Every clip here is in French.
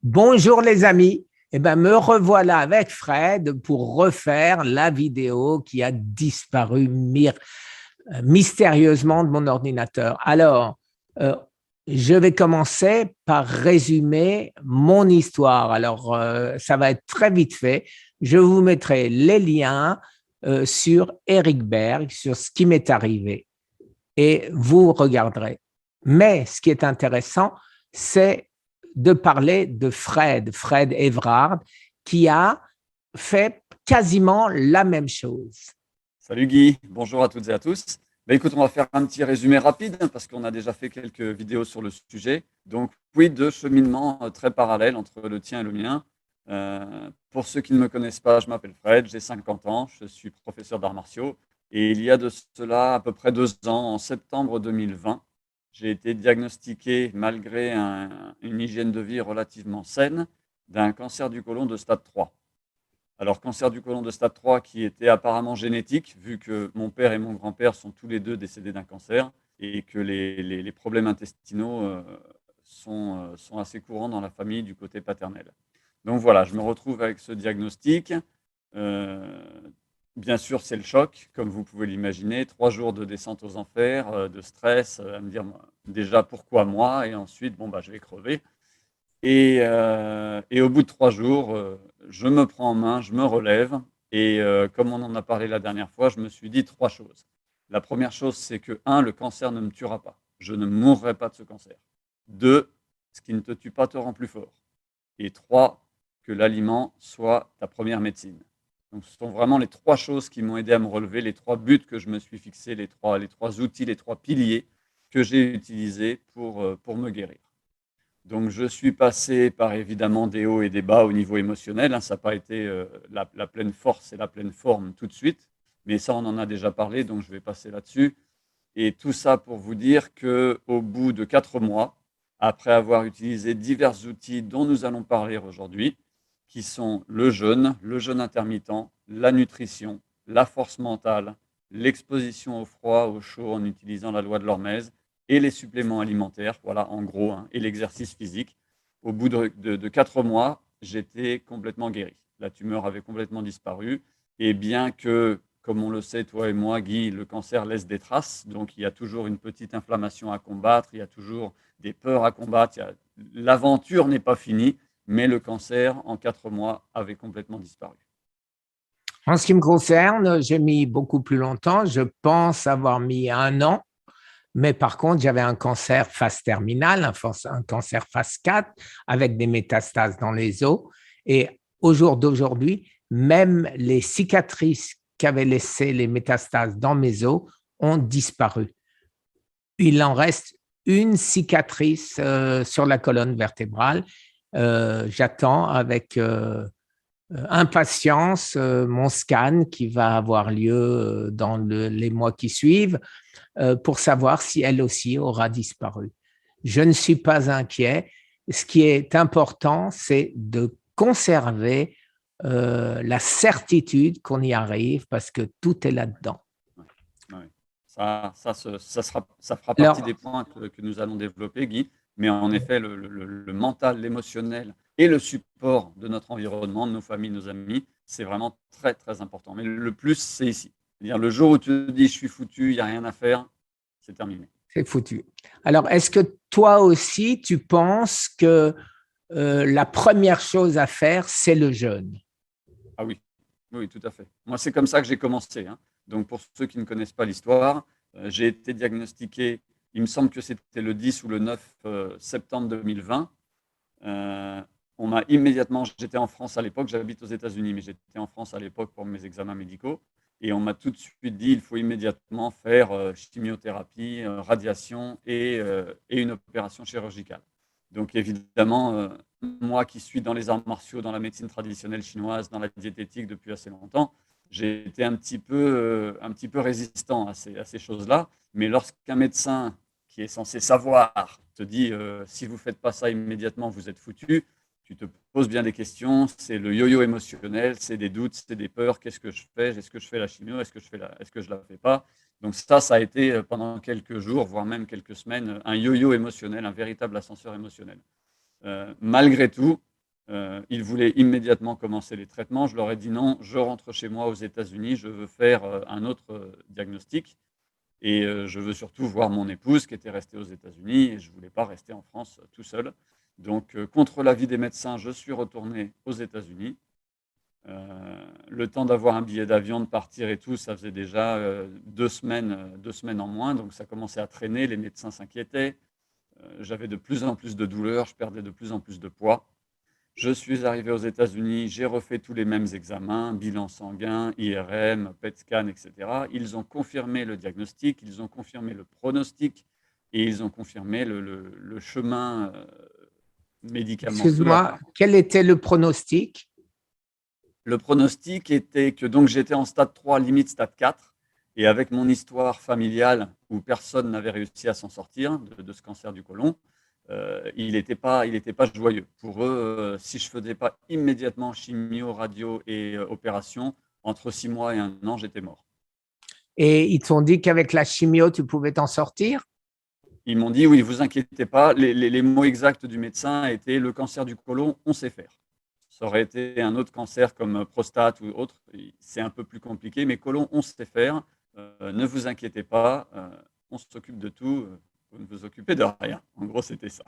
Bonjour les amis, me revoilà avec Fred pour refaire la vidéo qui a disparu mystérieusement de mon ordinateur. Alors, euh, je vais commencer par résumer mon histoire. Alors, ça va être très vite fait. Je vous mettrai les liens sur Eric Berg, sur ce qui m'est arrivé et vous regarderez. Mais ce qui est intéressant, c'est de parler de Fred Evrard, qui a fait quasiment la même chose. Salut Guy, bonjour à toutes et à tous. Écoute, on va faire un petit résumé rapide parce qu'on a déjà fait quelques vidéos sur le sujet. Donc, oui, deux cheminements très parallèles entre le tien et le mien. Pour ceux qui ne me connaissent pas, je m'appelle Fred, j'ai 50 ans, je suis professeur d'arts martiaux. Et il y a de cela à peu près 2 ans, en septembre 2020, j'ai été diagnostiqué, malgré une hygiène de vie relativement saine, d'un cancer du côlon de stade 3. Alors, cancer du côlon de stade 3 qui était apparemment génétique, vu que mon père et mon grand-père sont tous les deux décédés d'un cancer et que les problèmes intestinaux sont assez courants dans la famille du côté paternel. Donc voilà, je me retrouve avec ce diagnostic. Euh, Bien sûr, c'est le choc, comme vous pouvez l'imaginer. 3 jours de descente aux enfers, de stress, à me dire déjà pourquoi moi, et ensuite, je vais crever. Et au bout de 3 jours, je me prends en main, je me relève. Et comme on en a parlé la dernière fois, je me suis dit 3 choses. La première chose, c'est que, un, le cancer ne me tuera pas. Je ne mourrai pas de ce cancer. Deux, ce qui ne te tue pas te rend plus fort. Et trois, que l'aliment soit ta première médecine. Donc, ce sont vraiment les 3 choses qui m'ont aidé à me relever, les 3 buts que je me suis fixés, les trois outils, les 3 piliers que j'ai utilisés pour me guérir. Donc, je suis passé par évidemment des hauts et des bas au niveau émotionnel, hein. Ça n'a pas été la pleine force et la pleine forme tout de suite, mais ça, on en a déjà parlé, donc je vais passer là-dessus. Et tout ça pour vous dire qu'au bout de 4 mois, après avoir utilisé divers outils dont nous allons parler aujourd'hui, qui sont le jeûne intermittent, la nutrition, la force mentale, l'exposition au froid, au chaud en utilisant la loi de l'hormèse, et les suppléments alimentaires, voilà en gros, hein, et l'exercice physique. Au bout de 4 mois, j'étais complètement guéri. La tumeur avait complètement disparu. Et bien que, comme on le sait, toi et moi, Guy, le cancer laisse des traces. Donc, il y a toujours une petite inflammation à combattre, il y a toujours des peurs à combattre. L'aventure n'est pas finie, mais le cancer, en 4 mois, avait complètement disparu. En ce qui me concerne, j'ai mis beaucoup plus longtemps. Je pense avoir mis 1 an. Mais par contre, j'avais un cancer phase terminale, un cancer phase 4 avec des métastases dans les os. Et au jour d'aujourd'hui, même les cicatrices qu'avaient laissées les métastases dans mes os ont disparu. Il en reste une cicatrice sur la colonne vertébrale. J'attends avec impatience mon scan qui va avoir lieu dans les mois qui suivent pour savoir si elle aussi aura disparu. Je ne suis pas inquiet. Ce qui est important, c'est de conserver la certitude qu'on y arrive parce que tout est là-dedans. Ouais, ouais. Ça fera partie Alors, des points que nous allons développer, Guy. Mais en effet, le mental, l'émotionnel et le support de notre environnement, de nos familles, nos amis, c'est vraiment très, très important. Mais le plus, c'est ici. C'est-à-dire, le jour où tu te dis, je suis foutu, il n'y a rien à faire, c'est terminé. c'est foutu. Alors, est-ce que toi aussi, tu penses que la première chose à faire, c'est le jeûne? Ah oui, oui, tout à fait. Moi, c'est comme ça que j'ai commencé, hein. Donc, pour ceux qui ne connaissent pas l'histoire, j'ai été diagnostiqué, il me semble que c'était le 10 ou le 9 septembre 2020. Euh, on m'a immédiatement, j'étais en France à l'époque, j'habite aux États-Unis, mais j'étais en France à l'époque pour mes examens médicaux. Et on m'a tout de suite dit il faut immédiatement faire chimiothérapie, radiation et une opération chirurgicale. Donc évidemment, moi qui suis dans les arts martiaux, dans la médecine traditionnelle chinoise, dans la diététique depuis assez longtemps, j'ai été un petit peu résistant à ces choses-là. Mais lorsqu'un médecin qui est censé savoir te dit si vous ne faites pas ça immédiatement, vous êtes foutu, tu te poses bien des questions. C'est le yo-yo émotionnel, c'est des doutes, c'est des peurs. Qu'est-ce que je fais? Est-ce que je fais la chimio? Est-ce que je la fais pas? Donc ça a été pendant quelques jours, voire même quelques semaines, un yo-yo émotionnel, un véritable ascenseur émotionnel. Malgré tout, Ils voulaient immédiatement commencer les traitements. Je leur ai dit non, je rentre chez moi aux États-Unis, je veux faire un autre diagnostic. Et je veux surtout voir mon épouse qui était restée aux États-Unis et je ne voulais pas rester en France tout seul. Donc, contre l'avis des médecins, je suis retourné aux États-Unis. Le temps d'avoir un billet d'avion, de partir et tout, ça faisait déjà 2 semaines en moins. Donc, ça commençait à traîner. Les médecins s'inquiétaient. J'avais de plus en plus de douleurs. Je perdais de plus en plus de poids. Je suis arrivé aux États-Unis, j'ai refait tous les mêmes examens, bilan sanguin, IRM, PET scan, etc. Ils ont confirmé le diagnostic, ils ont confirmé le pronostic et ils ont confirmé le chemin médicamenteux à Excuse-moi, faire. quel était le pronostic? Le pronostic était que donc j'étais en stade 3, limite stade 4, et avec mon histoire familiale où personne n'avait réussi à s'en sortir de ce cancer du côlon, il n'était pas joyeux. Pour eux, si je ne faisais pas immédiatement chimio, radio et opération, entre 6 mois et 1 an, j'étais mort. Et ils t'ont dit qu'avec la chimio, tu pouvais t'en sortir? Ils m'ont dit, oui, vous inquiétez pas, les mots exacts du médecin étaient le cancer du côlon, on sait faire. Ça aurait été un autre cancer comme prostate ou autre, c'est un peu plus compliqué, mais côlon, on sait faire. Ne vous inquiétez pas, on s'occupe de tout, vous ne vous occupez de rien. En gros, c'était ça.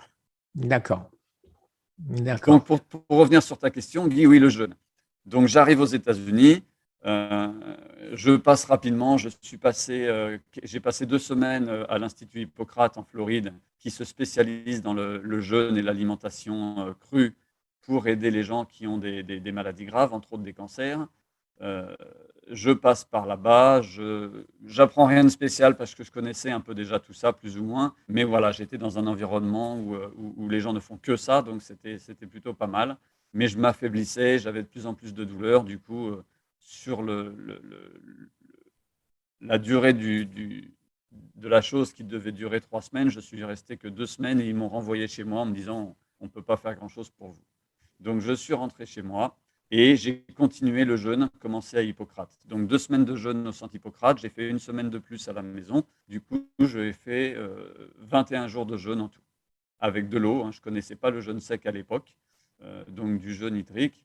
D'accord. Donc, D'accord. pour revenir sur ta question, Guy, oui, le jeûne. Donc, j'arrive aux États-Unis, je passe rapidement, j'ai passé 2 semaines à l'Institut Hippocrate en Floride, qui se spécialise dans le jeûne et l'alimentation crue pour aider les gens qui ont des maladies graves, entre autres des cancers. Je passe par là-bas, j'apprends rien de spécial parce que je connaissais un peu déjà tout ça, plus ou moins. Mais voilà, j'étais dans un environnement où les gens ne font que ça, donc c'était plutôt pas mal. Mais je m'affaiblissais, j'avais de plus en plus de douleurs. Du coup, sur la durée de la chose qui devait durer 3 semaines, je suis resté que 2 semaines et ils m'ont renvoyé chez moi en me disant on ne peut pas faire grand-chose pour vous. Donc, je suis rentré chez moi et j'ai continué le jeûne, commencé à Hippocrate. Donc, 2 semaines de jeûne au centre Hippocrate. J'ai fait une semaine de plus à la maison. Du coup, j'ai fait 21 jours de jeûne en tout, avec de l'eau. Je ne connaissais pas le jeûne sec à l'époque, donc du jeûne hydrique.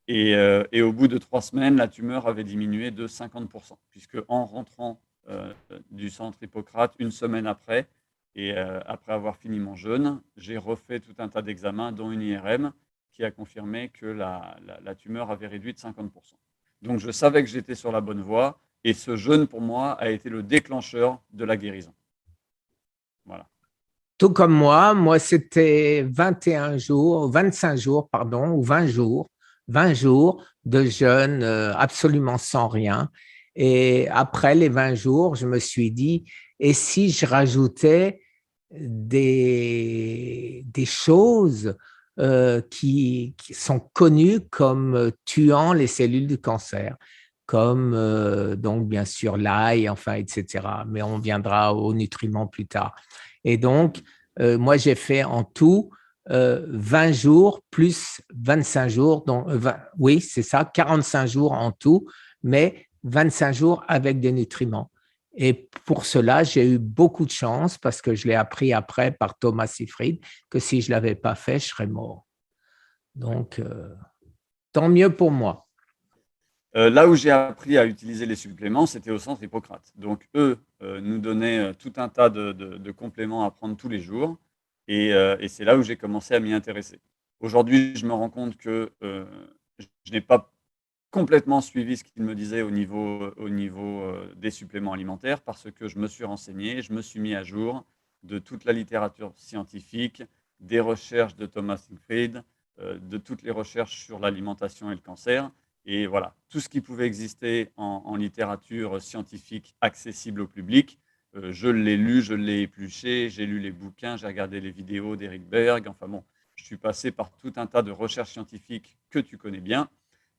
Et au bout de 3 semaines, la tumeur avait diminué de 50%, puisque en rentrant du centre Hippocrate une semaine après, et après avoir fini mon jeûne, j'ai refait tout un tas d'examens, dont une IRM, qui a confirmé que la tumeur avait réduit de 50%. Donc je savais que j'étais sur la bonne voie, et ce jeûne, pour moi, a été le déclencheur de la guérison. Voilà. Tout comme moi, c'était 21 jours, 25 jours, pardon, ou 20 jours de jeûne absolument sans rien. Et après les 20 jours, je me suis dit, et si je rajoutais des choses qui sont connues comme tuant les cellules du cancer, comme donc bien sûr l'ail, enfin, etc. Mais on viendra aux nutriments plus tard. Et donc, moi, j'ai fait en tout 20 jours plus 25 jours, donc, oui, c'est ça, 45 jours en tout, mais 25 jours avec des nutriments. Et pour cela, j'ai eu beaucoup de chance parce que je l'ai appris après par Thomas Seyfried que si je ne l'avais pas fait, je serais mort. Donc, tant mieux pour moi. Là où j'ai appris à utiliser les suppléments, c'était au centre Hippocrate. Donc, eux nous donnaient tout un tas de compléments à prendre tous les jours. Et c'est là où j'ai commencé à m'y intéresser. Aujourd'hui, je me rends compte que je n'ai pas complètement suivi ce qu'ils me disaient au niveau des suppléments alimentaires parce que je me suis renseigné, je me suis mis à jour de toute la littérature scientifique, des recherches de Thomas Seyfried, de toutes les recherches sur l'alimentation et le cancer. Et voilà, tout ce qui pouvait exister en littérature scientifique accessible au public, je l'ai lu, je l'ai épluché, j'ai lu les bouquins, j'ai regardé les vidéos d'Eric Berg. Enfin bon, je suis passé par tout un tas de recherches scientifiques que tu connais bien.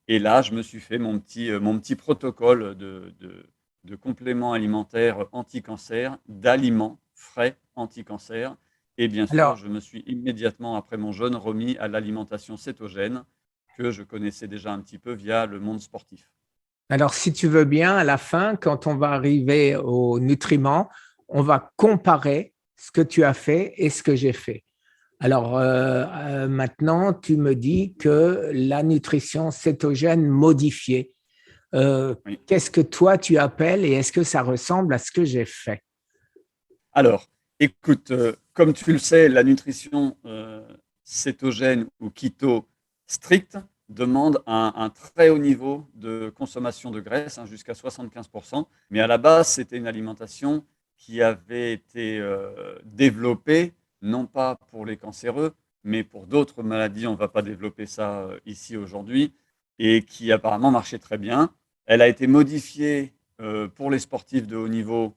Et là, je me suis fait mon petit protocole de compléments alimentaires anti-cancer, d'aliments frais anti-cancer. Et bien sûr, Alors, je me suis immédiatement, après mon jeûne, remis à l'alimentation cétogène que je connaissais déjà un petit peu via le monde sportif. alors, si tu veux bien, à la fin, quand on va arriver aux nutriments, on va comparer ce que tu as fait et ce que j'ai fait. Alors maintenant, tu me dis que la nutrition cétogène modifiée, Oui. qu'est-ce que toi tu appelles et est-ce que ça ressemble à ce que j'ai fait? Alors, écoute, comme tu le sais, la nutrition cétogène ou keto stricte demande un très haut niveau de consommation de graisse, hein, jusqu'à 75%. Mais à la base, c'était une alimentation qui avait été développée, non pas pour les cancéreux, mais pour d'autres maladies. On ne va pas développer ça ici aujourd'hui, et qui apparemment marchait très bien. Elle a été modifiée pour les sportifs de haut niveau,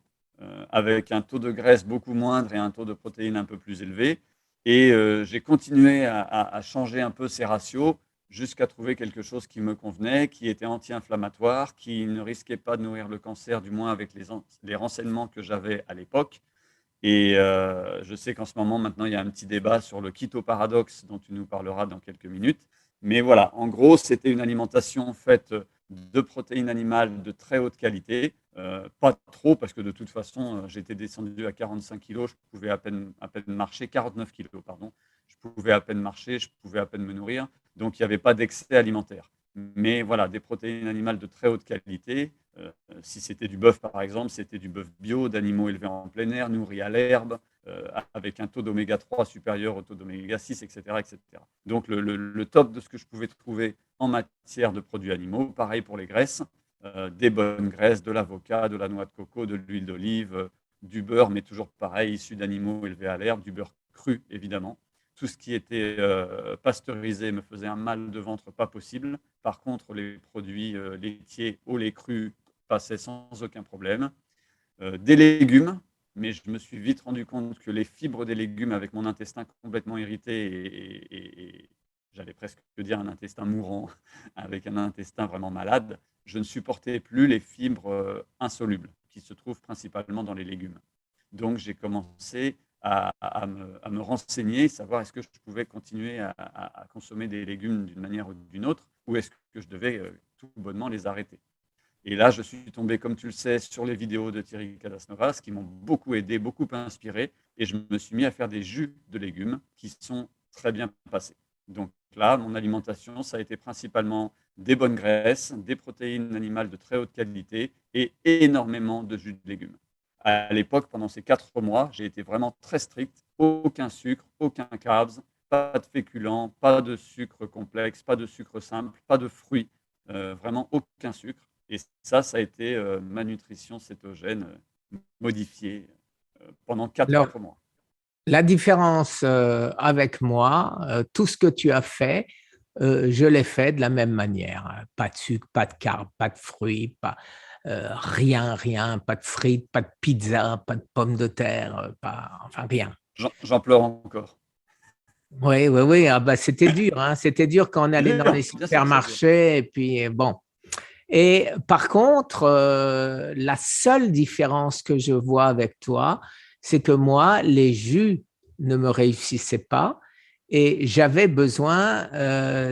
avec un taux de graisse beaucoup moindre et un taux de protéines un peu plus élevé. Et j'ai continué à changer un peu ces ratios jusqu'à trouver quelque chose qui me convenait, qui était anti-inflammatoire, qui ne risquait pas de nourrir le cancer, du moins avec les renseignements que j'avais à l'époque. Et je sais qu'en ce moment, maintenant, il y a un petit débat sur le keto paradoxe dont tu nous parleras dans quelques minutes. Mais voilà, en gros, c'était une alimentation faite de protéines animales de très haute qualité. Pas trop, parce que de toute façon, j'étais descendu à 45 kilos, je pouvais à peine marcher, 49 kilos, pardon. Je pouvais à peine marcher, je pouvais à peine me nourrir. Donc, il n'y avait pas d'excès alimentaire. Mais voilà, des protéines animales de très haute qualité. Si c'était du bœuf, par exemple, c'était du bœuf bio, d'animaux élevés en plein air, nourris à l'herbe, avec un taux d'oméga 3 supérieur au taux d'oméga 6, etc., etc. Donc le top de ce que je pouvais trouver en matière de produits animaux. Pareil pour les graisses, des bonnes graisses, de l'avocat, de la noix de coco, de l'huile d'olive, du beurre, mais toujours pareil, issu d'animaux élevés à l'herbe, du beurre cru, évidemment. Tout ce qui était pasteurisé me faisait un mal de ventre pas possible. Par contre, les produits laitiers au lait cru passaient sans aucun problème. Des légumes, mais je me suis vite rendu compte que les fibres des légumes, avec mon intestin complètement irrité et j'allais presque dire un intestin mourant, avec un intestin vraiment malade, je ne supportais plus les fibres insolubles qui se trouvent principalement dans les légumes. Donc j'ai commencé à me renseigner, savoir est-ce que je pouvais continuer à consommer des légumes d'une manière ou d'une autre, ou est-ce que je devais tout bonnement les arrêter. Et là, je suis tombé, comme tu le sais, sur les vidéos de Thierry Cadasnovas qui m'ont beaucoup aidé, beaucoup inspiré. Et je me suis mis à faire des jus de légumes qui sont très bien passés. Donc là, mon alimentation, ça a été principalement des bonnes graisses, des protéines animales de très haute qualité et énormément de jus de légumes. À l'époque, pendant ces 4 mois, j'ai été vraiment très strict. Aucun sucre, aucun carbs, pas de féculents, pas de sucre complexe, pas de sucre simple, pas de fruits, vraiment aucun sucre. Et ça a été ma nutrition cétogène modifiée pendant Alors, 4 mois. la différence avec moi, tout ce que tu as fait, je l'ai fait de la même manière. Pas de sucre, pas de carbs, pas de fruits, pas, rien, rien, pas de frites, pas de pizza, pas de pommes de terre, pas, enfin rien. J'en pleure encore. Oui, oui, oui. Ah bah, c'était dur, hein. C'était dur quand on allait dans les Bien sûr que c'est dur. supermarchés et puis bon. Et par contre, la seule différence que je vois avec toi, c'est que moi, les jus ne me réussissaient pas et j'avais besoin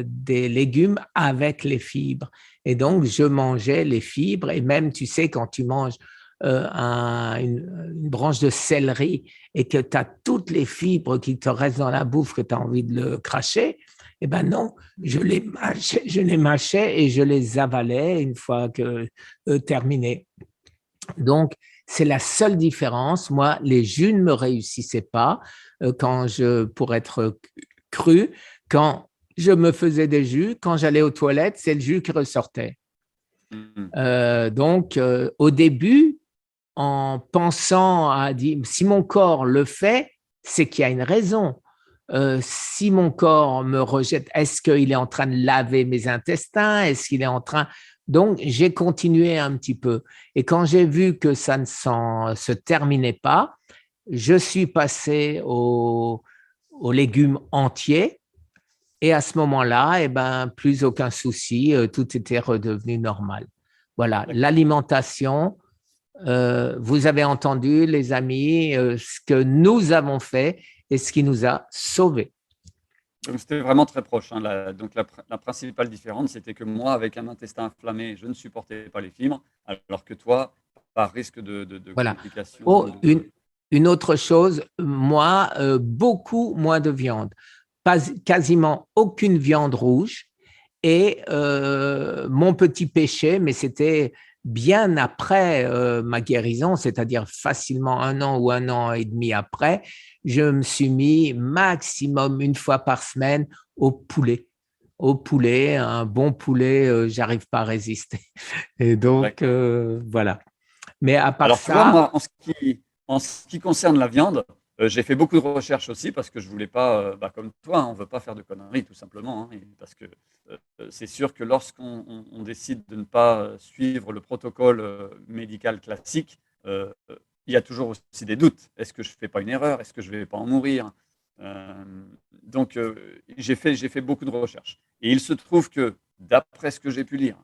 des légumes avec les fibres. Et donc, je mangeais les fibres et même, tu sais, quand tu manges une branche de céleri et que tu as toutes les fibres qui te restent dans la bouffe, que tu as envie de le cracher, eh ben non, je les mâchais et je les avalais une fois que terminé. Donc, c'est la seule différence. Moi, les jus ne me réussissaient pas pour être cru, quand je me faisais des jus, quand j'allais aux toilettes, c'est le jus qui ressortait. Mhm. Donc, au début, en pensant à dire, si mon corps le fait, c'est qu'il y a une raison. Si mon corps me rejette, est-ce qu'il est en train de laver mes intestins? Est-ce qu'il est en train... Donc, j'ai continué un petit peu. Et quand j'ai vu que ça ne se terminait pas, je suis passé aux légumes entiers. Et à ce moment-là, eh ben, plus aucun souci, tout était redevenu normal. Voilà, D'accord. l'alimentation, vous avez entendu, les amis, ce que nous avons fait et ce qui nous a sauvés. Donc c'était vraiment très proche, hein. Donc la principale différence, c'était que moi, avec un intestin inflammé, je ne supportais pas les fibres, alors que toi, par risque de Voilà. complications ou Oh, de... Une autre chose, moi, beaucoup moins de viande, quasiment aucune viande rouge. Et mon petit péché, mais c'était bien après ma guérison, c'est-à-dire facilement 1 an ou 1 an et demi après, je me suis mis maximum 1 fois par semaine au poulet. Au poulet, un bon poulet, j'arrive pas à résister. Et donc, D'accord. voilà. Mais à part Alors, tu vois, ça, moi, en ce qui concerne la viande, j'ai fait beaucoup de recherches aussi parce que je voulais pas, comme toi, hein, on veut pas faire de conneries tout simplement, hein, et parce que c'est sûr que lorsqu'on on décide de ne pas suivre le protocole médical classique, il y a toujours aussi des doutes. Est-ce que je fais pas une erreur? Est-ce que je vais pas en mourir? Euh, donc, j'ai fait beaucoup de recherches. Et il se trouve que, d'après ce que j'ai pu lire,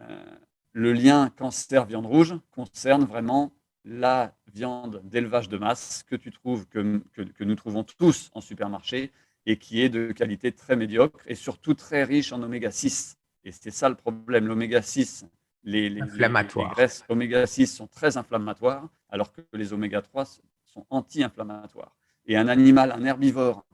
euh, le lien cancer-viande rouge concerne vraiment la viande d'élevage de masse que tu trouves, que nous trouvons tous en supermarché et qui est de qualité très médiocre et surtout très riche en oméga 6. Et c'est ça le problème. L'oméga 6, les inflammatoire. graisses oméga 6 sont très inflammatoires, alors que les oméga 3 sont anti-inflammatoires. Et un animal, un herbivore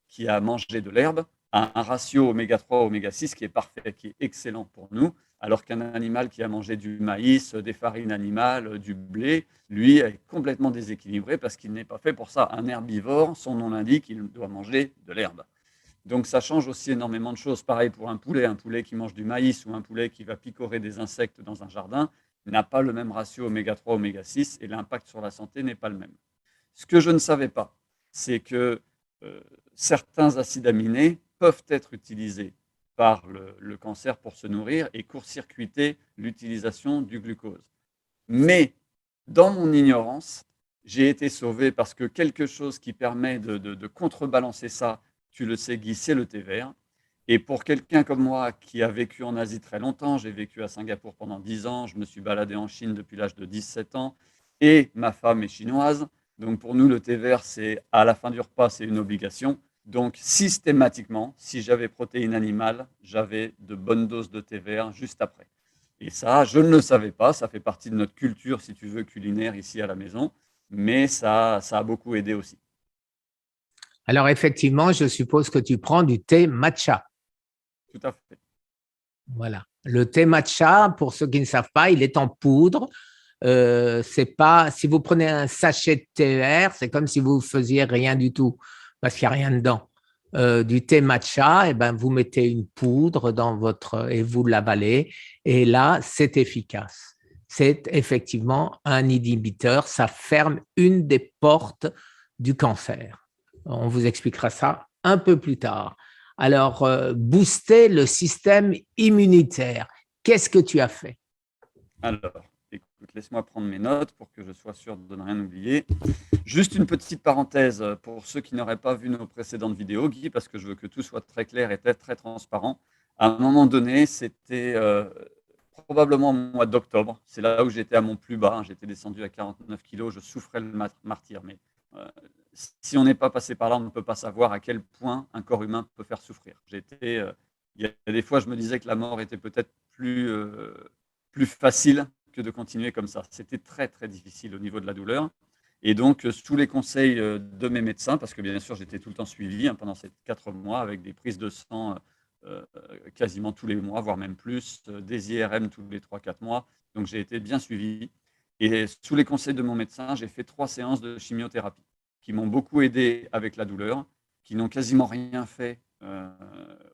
qui a mangé de l'herbe, a un ratio oméga 3 oméga 6 qui est parfait, qui est excellent pour nous, alors qu'un animal qui a mangé du maïs, des farines animales, du blé, lui est complètement déséquilibré parce qu'il n'est pas fait pour ça. Un herbivore, son nom l'indique, il doit manger de l'herbe. Donc ça change aussi énormément de choses. Pareil pour un poulet qui mange du maïs ou un poulet qui va picorer des insectes dans un jardin n'a pas le même ratio oméga 3, oméga 6 et l'impact sur la santé n'est pas le même. Ce que je ne savais pas, c'est que euh, certains acides aminés peuvent être utilisés par le cancer pour se nourrir et court-circuiter l'utilisation du glucose. Mais dans mon ignorance, j'ai été sauvé parce que quelque chose qui permet de contrebalancer ça, tu le sais, Guy, c'est le thé vert. Et pour quelqu'un comme moi qui a vécu en Asie très longtemps, j'ai vécu à Singapour pendant 10 ans, je me suis baladé en Chine depuis l'âge de 17 ans, et ma femme est chinoise. Donc pour nous, le thé vert, c'est à la fin du repas, c'est une obligation. Donc systématiquement, si j'avais protéines animales, j'avais de bonnes doses de thé vert juste après. Et ça, je ne le savais pas, ça fait partie de notre culture, si tu veux, culinaire ici à la maison, mais ça a beaucoup aidé aussi. Alors, effectivement, je suppose que tu prends du thé matcha. Tout à fait. Voilà. Le thé matcha, pour ceux qui ne savent pas, il est en poudre. C'est pas, si vous prenez un sachet de thé vert, c'est comme si vous faisiez rien du tout parce qu'il n'y a rien dedans. Du thé matcha, et ben, vous mettez une poudre dans votre et vous l'avalez et là, c'est efficace. C'est effectivement un inhibiteur, ça ferme une des portes du cancer. On vous expliquera ça un peu plus tard. Alors, booster le système immunitaire. Qu'est-ce que tu as fait? Alors, écoute, laisse-moi prendre mes notes pour que je sois sûr de ne rien oublier. Juste une petite parenthèse pour ceux qui n'auraient pas vu nos précédentes vidéos, Guy, parce que je veux que tout soit très clair et très transparent. À un moment donné, c'était probablement au mois d'octobre. C'est là où j'étais à mon plus bas. J'étais descendu à 49 kilos. Je souffrais le martyre. Mais euh, si on n'est pas passé par là, on ne peut pas savoir à quel point un corps humain peut faire souffrir. Il y a des fois, je me disais que la mort était peut-être plus facile que de continuer comme ça. C'était très difficile au niveau de la douleur. Et donc, sous les conseils de mes médecins, parce que bien sûr, j'étais tout le temps suivi pendant ces 4 mois avec des prises de sang quasiment tous les mois, voire même plus, des IRM tous les 3-4 mois. Donc, j'ai été bien suivi. Et sous les conseils de mon médecin, j'ai fait 3 séances de chimiothérapie qui m'ont beaucoup aidé avec la douleur, qui n'ont quasiment rien fait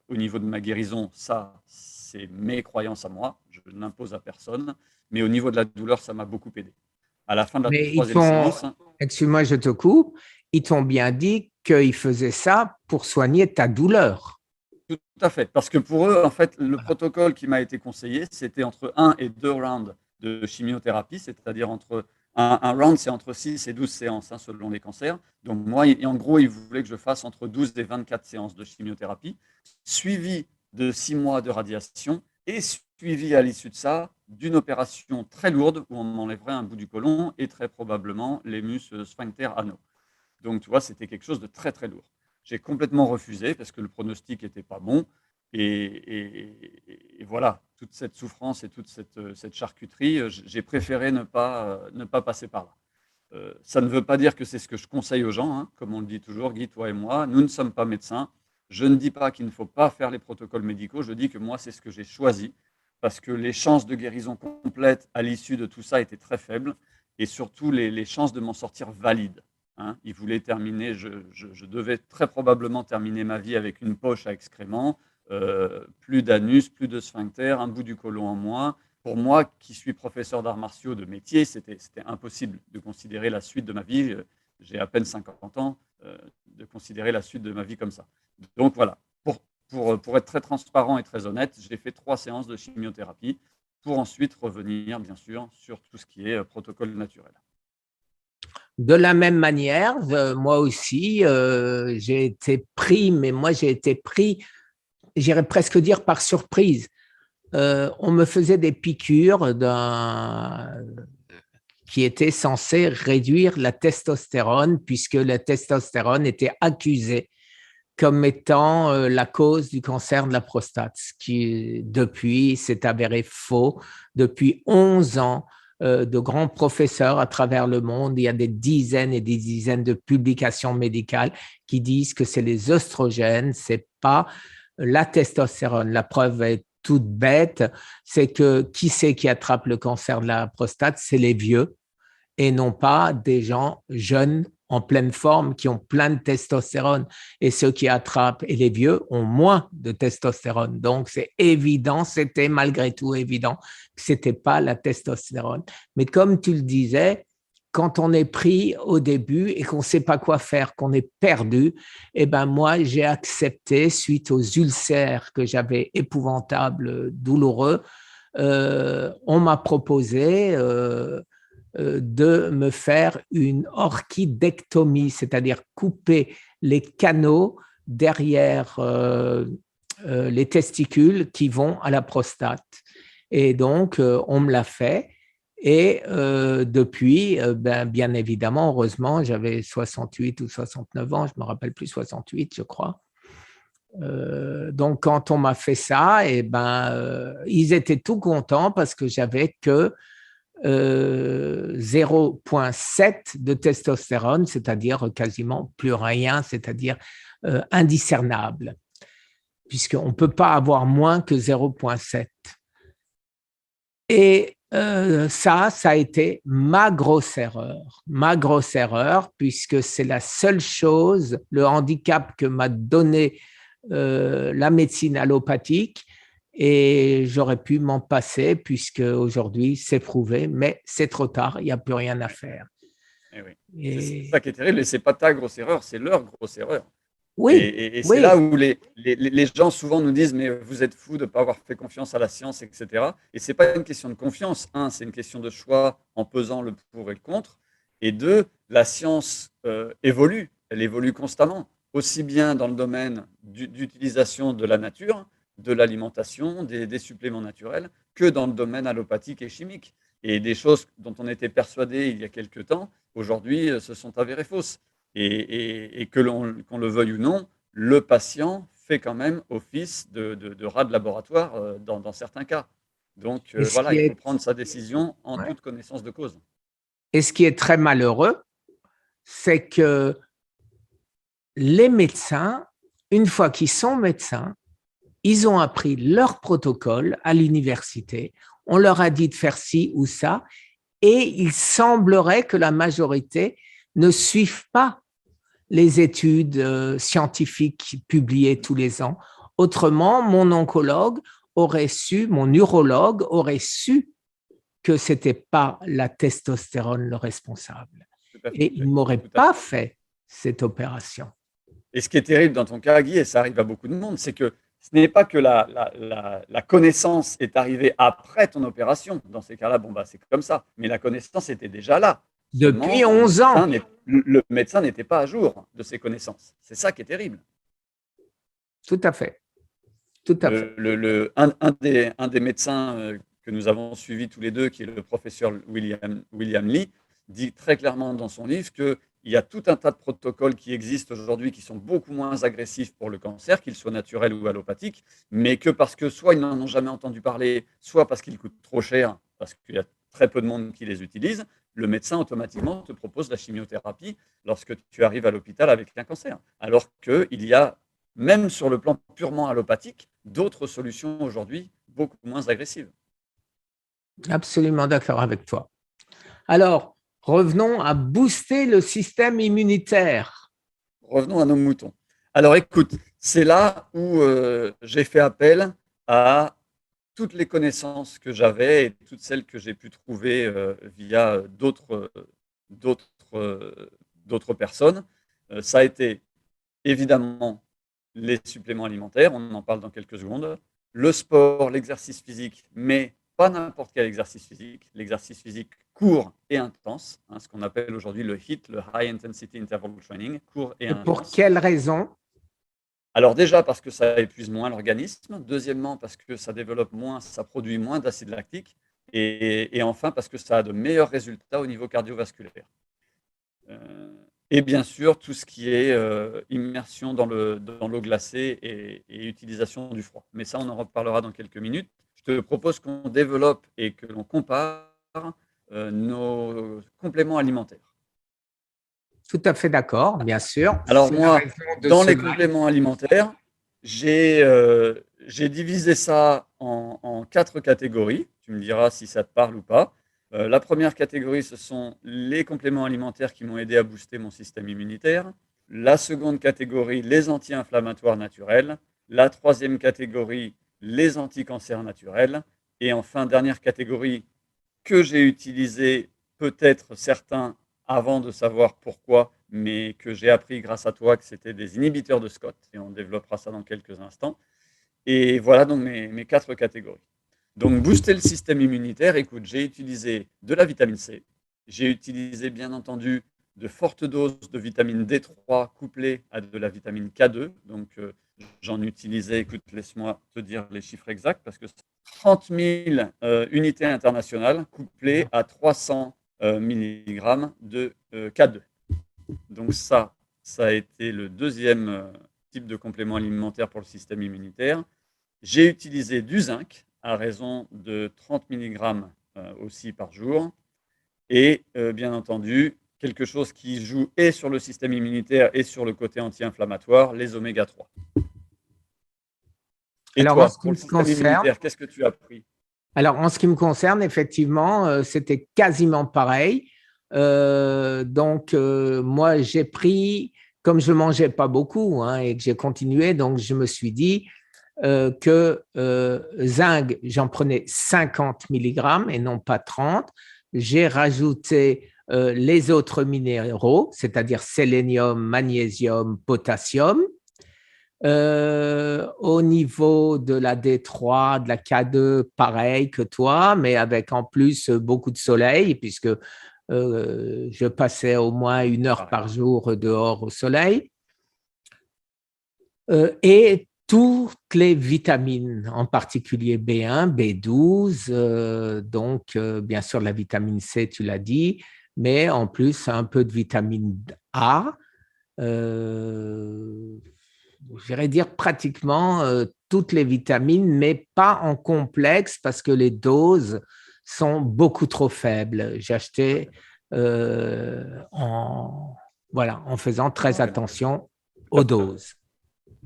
au niveau de ma guérison. Ça, c'est mes croyances à moi. Je n'impose à personne. Mais au niveau de la douleur, ça m'a beaucoup aidé. À la fin de la Mais ils troisième t'ont, séance, excuse-moi, je te coupe, ils t'ont bien dit qu'ils faisaient ça pour soigner ta douleur. tout à fait. Parce que pour eux, en fait, le Voilà. protocole qui m'a été conseillé, c'était entre 1 et 2 rounds de chimiothérapie, c'est-à-dire un round, c'est entre 6 et 12 séances, hein, selon les cancers. Donc moi, en gros, ils voulaient que je fasse entre 12 et 24 séances de chimiothérapie, suivi de 6 mois de radiation et suivi à l'issue de ça d'une opération très lourde où on m'enlèverait un bout du côlon et très probablement l'émus sphincter anneau. Donc, tu vois, c'était quelque chose de très lourd. J'ai complètement refusé parce que le pronostic n'était pas bon. Et voilà, toute cette souffrance et toute cette charcuterie, j'ai préféré ne pas passer par là. Ça ne veut pas dire que c'est ce que je conseille aux gens, hein. Comme on le dit toujours, Guy, toi et moi, nous ne sommes pas médecins. Je ne dis pas qu'il ne faut pas faire les protocoles médicaux, je dis que moi, c'est ce que j'ai choisi, parce que les chances de guérison complète à l'issue de tout ça étaient très faibles, et surtout les chances de m'en sortir valides, hein. Il voulait terminer, je devais très probablement terminer ma vie avec une poche à excréments, plus d'anus, plus de sphincter, un bout du côlon en moins. Pour moi, qui suis professeur d'arts martiaux de métier, c'était impossible de considérer la suite de ma vie. J'ai à peine 50 ans, de considérer la suite de ma vie comme ça. Donc voilà, pour être très transparent et très honnête, j'ai fait 3 séances de chimiothérapie pour ensuite revenir, bien sûr, sur tout ce qui est protocole naturel. De la même manière, moi aussi, j'ai été pris, mais moi j'ai été pris, j'irais presque dire par surprise. On me faisait des piqûres qui étaient censées réduire la testostérone, puisque la testostérone était accusée comme étant la cause du cancer de la prostate, ce qui depuis s'est avéré faux. Depuis 11 ans, de grands professeurs à travers le monde, il y a des dizaines et des dizaines de publications médicales qui disent que c'est les oestrogènes, c'est pas la testostérone. La preuve est toute bête, c'est que qui c'est qui attrape le cancer de la prostate? C'est les vieux et non pas des gens jeunes en pleine forme qui ont plein de testostérone. Et ceux qui attrapent et les vieux ont moins de testostérone. Donc, c'est évident, c'était malgré tout évident que ce n'était pas la testostérone. Mais comme tu le disais, quand on est pris au début et qu'on ne sait pas quoi faire, qu'on est perdu, eh ben moi, j'ai accepté, suite aux ulcères que j'avais épouvantables, douloureux, on m'a proposé de me faire une orchidectomie, c'est-à-dire couper les canaux derrière les testicules qui vont à la prostate. Et donc, on me l'a fait. Et depuis, bien évidemment, heureusement, j'avais 68 ou 69 ans, je ne me rappelle plus, 68, je crois. Donc, quand on m'a fait ça, ils étaient tout contents parce que j'avais que 0,7 de testostérone, c'est-à-dire quasiment plus rien, c'est-à-dire indiscernable, puisqu'on ne peut pas avoir moins que 0,7. Et ça a été ma grosse erreur, puisque c'est la seule chose, le handicap que m'a donné la médecine allopathique, et j'aurais pu m'en passer puisque aujourd'hui c'est prouvé, mais c'est trop tard, il n'y a plus rien à faire. Eh oui. C'est ça qui est terrible, et c'est pas ta grosse erreur, c'est leur grosse erreur. Oui, Et c'est oui. là où les gens souvent nous disent mais vous êtes fous de ne pas avoir fait confiance à la science, etc. Et ce n'est pas une question de confiance. Un, c'est une question de choix en pesant le pour et le contre. Et deux, la science évolue, elle évolue constamment, aussi bien dans le domaine d'utilisation de la nature, de l'alimentation, des suppléments naturels, que dans le domaine allopathique et chimique. Et des choses dont on était persuadé il y a quelque temps, aujourd'hui, se sont avérées fausses. Et qu'on le veuille ou non, le patient fait quand même office de rat de laboratoire dans certains cas. Donc voilà, il faut prendre sa décision en toute connaissance de cause. Et ce qui est très malheureux, c'est que les médecins, une fois qu'ils sont médecins, ils ont appris leur protocole à l'université, on leur a dit de faire ci ou ça, et il semblerait que la majorité ne suivent pas les études scientifiques publiées tous les ans. Autrement, mon oncologue aurait su, mon urologue aurait su que ce n'était pas la testostérone le responsable. Et il ne m'aurait pas fait cette opération. Et ce qui est terrible dans ton cas, Guy, et ça arrive à beaucoup de monde, c'est que ce n'est pas que la connaissance est arrivée après ton opération. Dans ces cas-là, bon, bah, c'est comme ça. Mais la connaissance était déjà là. Depuis 11 ans. Le médecin n'était pas à jour de ses connaissances. C'est ça qui est terrible. Tout à fait. Tout à fait. Un des médecins que nous avons suivis tous les deux, qui est le professeur William Lee, dit très clairement dans son livre qu'il y a tout un tas de protocoles qui existent aujourd'hui qui sont beaucoup moins agressifs pour le cancer, qu'ils soient naturels ou allopathiques, mais que parce que soit ils n'en ont jamais entendu parler, soit parce qu'ils coûtent trop cher, parce qu'il y a très peu de monde qui les utilise, le médecin automatiquement te propose la chimiothérapie lorsque tu arrives à l'hôpital avec un cancer. Alors qu'il y a, même sur le plan purement allopathique, d'autres solutions aujourd'hui beaucoup moins agressives. Absolument d'accord avec toi. Alors, revenons à booster le système immunitaire. Revenons à nos moutons. Alors écoute, c'est là où j'ai fait appel à toutes les connaissances que j'avais et toutes celles que j'ai pu trouver via d'autres personnes. Ça a été évidemment les suppléments alimentaires, on en parle dans quelques secondes, le sport, l'exercice physique, mais pas n'importe quel exercice physique, l'exercice physique court et intense, hein, ce qu'on appelle aujourd'hui le HIIT, le High Intensity Interval Training, court et Et pour intense. quelle raison? Alors déjà parce que ça épuise moins l'organisme, deuxièmement parce que ça développe moins, ça produit moins d'acide lactique, et enfin parce que ça a de meilleurs résultats au niveau cardiovasculaire. Et bien sûr, tout ce qui est immersion dans l'eau glacée et utilisation du froid. Mais ça, on en reparlera dans quelques minutes. Je te propose qu'on développe et que l'on compare nos compléments alimentaires. Tout à fait d'accord, bien sûr. Alors C'est la moi, raison de dans les cela. compléments alimentaires, j'ai divisé ça en 4 catégories. Tu me diras si ça te parle ou pas. La première catégorie, ce sont les compléments alimentaires qui m'ont aidé à booster mon système immunitaire. La seconde catégorie, les anti-inflammatoires naturels. La troisième catégorie, les anticancers naturels. Et enfin, dernière catégorie que j'ai utilisé, peut-être certains avant de savoir pourquoi, mais que j'ai appris grâce à toi que c'était des inhibiteurs de Scott, et on développera ça dans quelques instants. Et voilà donc mes 4 catégories. Donc booster le système immunitaire, écoute, j'ai utilisé de la vitamine C, j'ai utilisé bien entendu de fortes doses de vitamine D3 couplées à de la vitamine K2, donc j'en utilisais, écoute, laisse-moi te dire les chiffres exacts, parce que 30 000 unités internationales couplées à 300 mg de K2. Donc ça a été le deuxième type de complément alimentaire pour le système immunitaire. J'ai utilisé du zinc à raison de 30 mg aussi par jour. Et bien entendu, quelque chose qui joue et sur le système immunitaire et sur le côté anti-inflammatoire, les oméga 3. Et Alors, en ce toi, qui pour me le système concerne, immunitaire, qu'est-ce que tu as pris? effectivement, c'était quasiment pareil. Moi, j'ai pris, comme je mangeais pas beaucoup hein, et que j'ai continué, donc je me suis dit que zinc, j'en prenais 50 mg et non pas 30. J'ai rajouté les autres minéraux, c'est-à-dire sélénium, magnésium, potassium. Au niveau de la D3, de la K2, pareil que toi, mais avec en plus beaucoup de soleil, puisque je passais au moins 1 heure par jour dehors au soleil. Et toutes les vitamines, en particulier B1, B12, bien sûr la vitamine C, tu l'as dit, mais en plus un peu de vitamine A. J'irais dire pratiquement toutes les vitamines, mais pas en complexe parce que les doses sont beaucoup trop faibles. J'ai acheté en faisant très attention aux doses.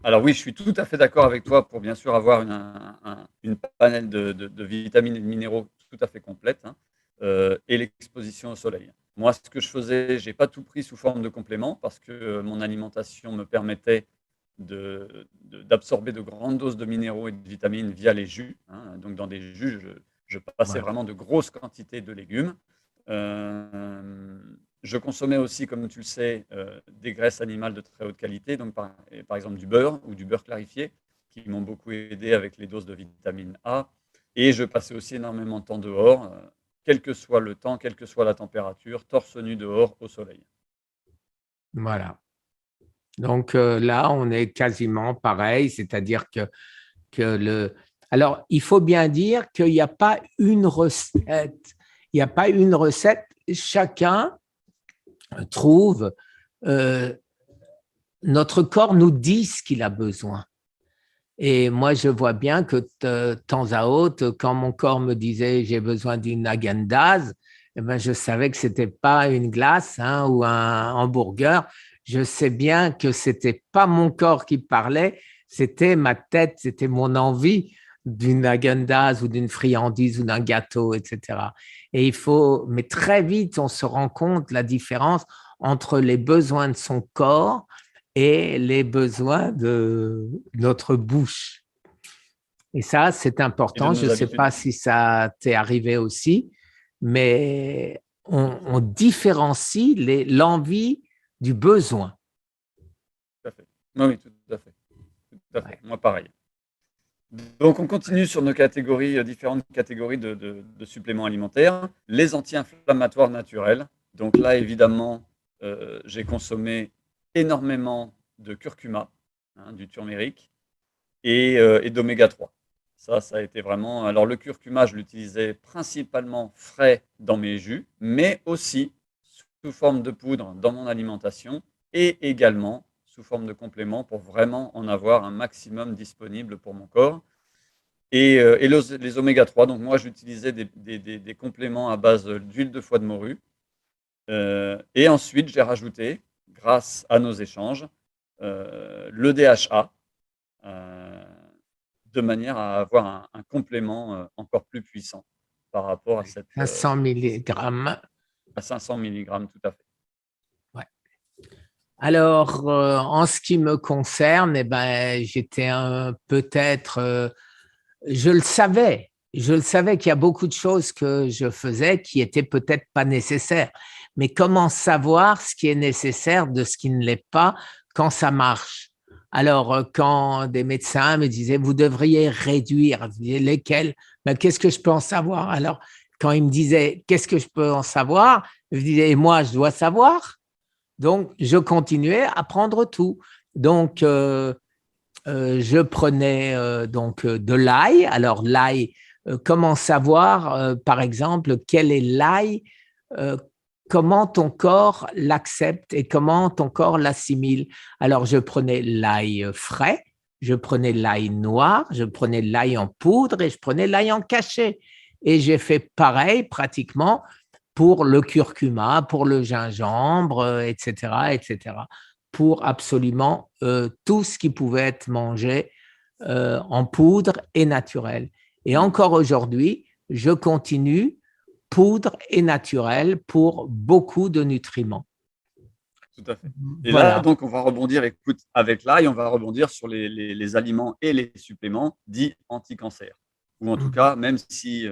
Alors oui, je suis tout à fait d'accord avec toi pour bien sûr avoir une panel de vitamines et de minéraux tout à fait complète hein, et l'exposition au soleil. Moi, ce que je faisais, je n'ai pas tout pris sous forme de complément parce que mon alimentation me permettait d'absorber de grandes doses de minéraux et de vitamines via les jus. Hein. Donc dans des jus, je passais vraiment de grosses quantités de légumes. Je consommais aussi, comme tu le sais, des graisses animales de très haute qualité, donc par exemple du beurre ou du beurre clarifié, qui m'ont beaucoup aidé avec les doses de vitamine A. Et je passais aussi énormément de temps dehors, quel que soit le temps, quelle que soit la température, torse nu dehors au soleil. Voilà. Donc là, on est quasiment pareil, c'est-à-dire que. Alors, il faut bien dire qu'il n'y a pas une recette. Il n'y a pas une recette. Chacun trouve. Notre corps nous dit ce qu'il a besoin. Et moi, je vois bien que de temps à autre, quand mon corps me disait j'ai besoin d'une Häagen-Dazs, eh ben, je savais que ce n'était pas une glace hein, ou un hamburger. Je sais bien que ce n'était pas mon corps qui parlait, c'était ma tête, c'était mon envie d'une Häagen-Dazs ou d'une friandise ou d'un gâteau, etc. Et mais très vite, on se rend compte la différence entre les besoins de son corps et les besoins de notre bouche. Et ça, c'est Et de important. Je nos ne sais habitudes. pas si ça t'est arrivé aussi, mais on différencie l'envie du besoin. Tout à fait. Oui, tout à fait. Tout à fait. Ouais. Moi, pareil. Donc, on continue sur nos catégories, différentes catégories de suppléments alimentaires. Les anti-inflammatoires naturels. Donc là, évidemment, j'ai consommé énormément de curcuma, hein, du turmeric, et d'oméga 3. Ça a été vraiment… Alors, le curcuma, je l'utilisais principalement frais dans mes jus, mais aussi sous forme de poudre dans mon alimentation et également sous forme de complément pour vraiment en avoir un maximum disponible pour mon corps. Et les oméga 3, donc moi j'utilisais des compléments à base d'huile de foie de morue. Et ensuite j'ai rajouté, grâce à nos échanges, le DHA, euh, de manière à avoir un complément encore plus puissant par rapport à, 500 milligrammes. à 500 mg, tout à fait. Ouais. Alors, en ce qui me concerne, eh ben, j'étais peut-être, je le savais qu'il y a beaucoup de choses que je faisais qui étaient peut-être pas nécessaires. Mais comment savoir ce qui est nécessaire de ce qui ne l'est pas quand ça marche? Alors, quand des médecins me disaient, vous devriez réduire, je disais, lesquels? Ben, qu'est-ce que je peux en savoir? Alors, quand ils me disaient, qu'est-ce que je peux en savoir? Je disais, et moi, je dois savoir. Donc, je continuais à prendre tout. Donc, je prenais donc de l'ail. Alors, l'ail, comment savoir, par exemple, quel est l'ail, euh, comment ton corps l'accepte et comment ton corps l'assimile. Alors, je prenais l'ail frais, je prenais l'ail noir, je prenais l'ail en poudre et je prenais l'ail en cachet. Et j'ai fait pareil pratiquement pour le curcuma, pour le gingembre, etc., etc., pour absolument tout ce qui pouvait être mangé en poudre et naturel. Et encore aujourd'hui, je continue poudre et naturel pour beaucoup de nutriments. Tout à fait. Et là, Voilà. donc, on va rebondir, écoute, avec l'ail, on va rebondir sur les aliments et les suppléments dits anti-cancer. Ou en tout cas, même si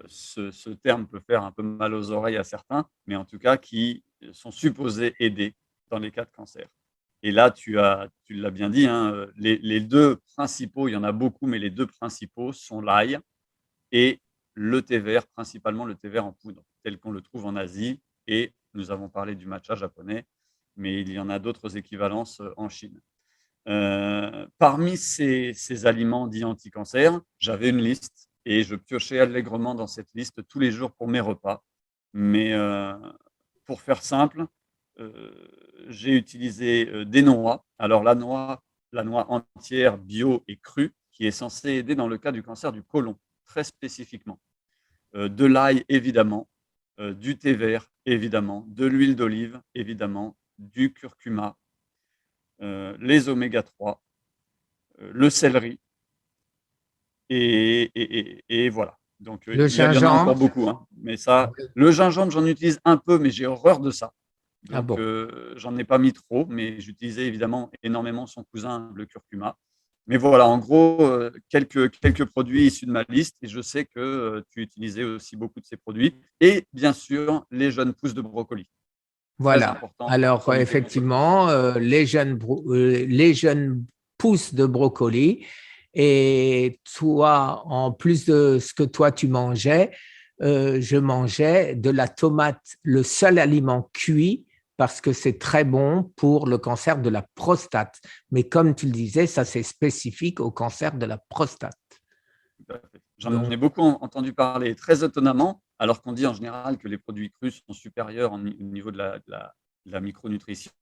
ce terme peut faire un peu mal aux oreilles à certains, mais en tout cas qui sont supposés aider dans les cas de cancer. Et là, tu l'as bien dit, hein, les deux principaux, il y en a beaucoup, mais les deux principaux sont l'ail et le thé vert, principalement le thé vert en poudre, tel qu'on le trouve en Asie. Et nous avons parlé du matcha japonais, mais il y en a d'autres équivalences en Chine. Parmi ces aliments dits anti-cancer, j'avais une liste et je piochais allègrement dans cette liste tous les jours pour mes repas. Mais pour faire simple, j'ai utilisé des noix. Alors la noix entière, bio et crue, qui est censée aider dans le cas du cancer du côlon, très spécifiquement. De l'ail, évidemment, du thé vert, évidemment, de l'huile d'olive, évidemment, du curcuma, les oméga 3, le céleri, et voilà. Donc, Le il y en a encore gingembre. beaucoup, hein, mais ça, le gingembre, j'en utilise un peu, mais j'ai horreur de ça. Ah Donc, bon. j'en ai pas mis trop, mais j'utilisais évidemment énormément son cousin, le curcuma. Mais voilà, en gros, quelques produits issus de ma liste, et je sais que tu utilisais aussi beaucoup de ces produits. Et bien sûr, les jeunes pousses de brocoli. Très Voilà. important Alors, pour lutter contre le cancer. effectivement, les jeunes pousses de brocoli. Et toi, en plus de ce que toi tu mangeais, je mangeais de la tomate, le seul aliment cuit, parce que c'est très bon pour le cancer de la prostate. Mais comme tu le disais, ça c'est spécifique au cancer de la prostate. Tout à fait. J'en Donc, ai beaucoup entendu parler très étonnamment, alors qu'on dit en général que les produits crus sont supérieurs au niveau de la micronutrition.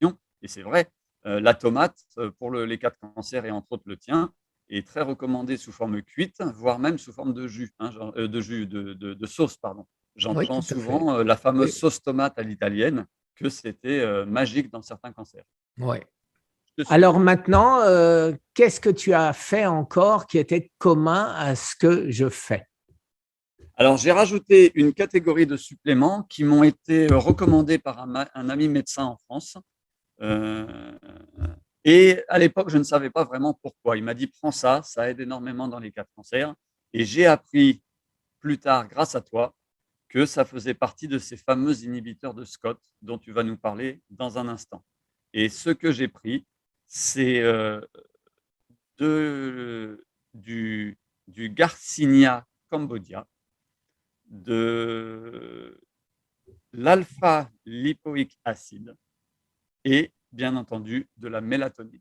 Et c'est vrai, la tomate, pour les cas de cancer et entre autres le tien, est très recommandée sous forme cuite, voire même sous forme de jus, hein, de sauce, pardon. Oui, J'entends tout à fait. souvent la fameuse Oui, sauce tomate à l'italienne, que c'était magique dans certains cancers. oui. Je te suis. Alors maintenant, qu'est-ce que tu as fait encore qui était commun à ce que je fais? Alors, j'ai rajouté une catégorie de suppléments qui m'ont été recommandés par un ami médecin en France. Euh, et à l'époque, je ne savais pas vraiment pourquoi. Il m'a dit, prends ça, ça aide énormément dans les cas de cancer. Et j'ai appris plus tard, grâce à toi, que ça faisait partie de ces fameux inhibiteurs de Scott dont tu vas nous parler dans un instant. Et ce que j'ai pris, c'est de, du Garcinia cambodia, de l'alpha-lipoïque acide et bien entendu de la mélatonine.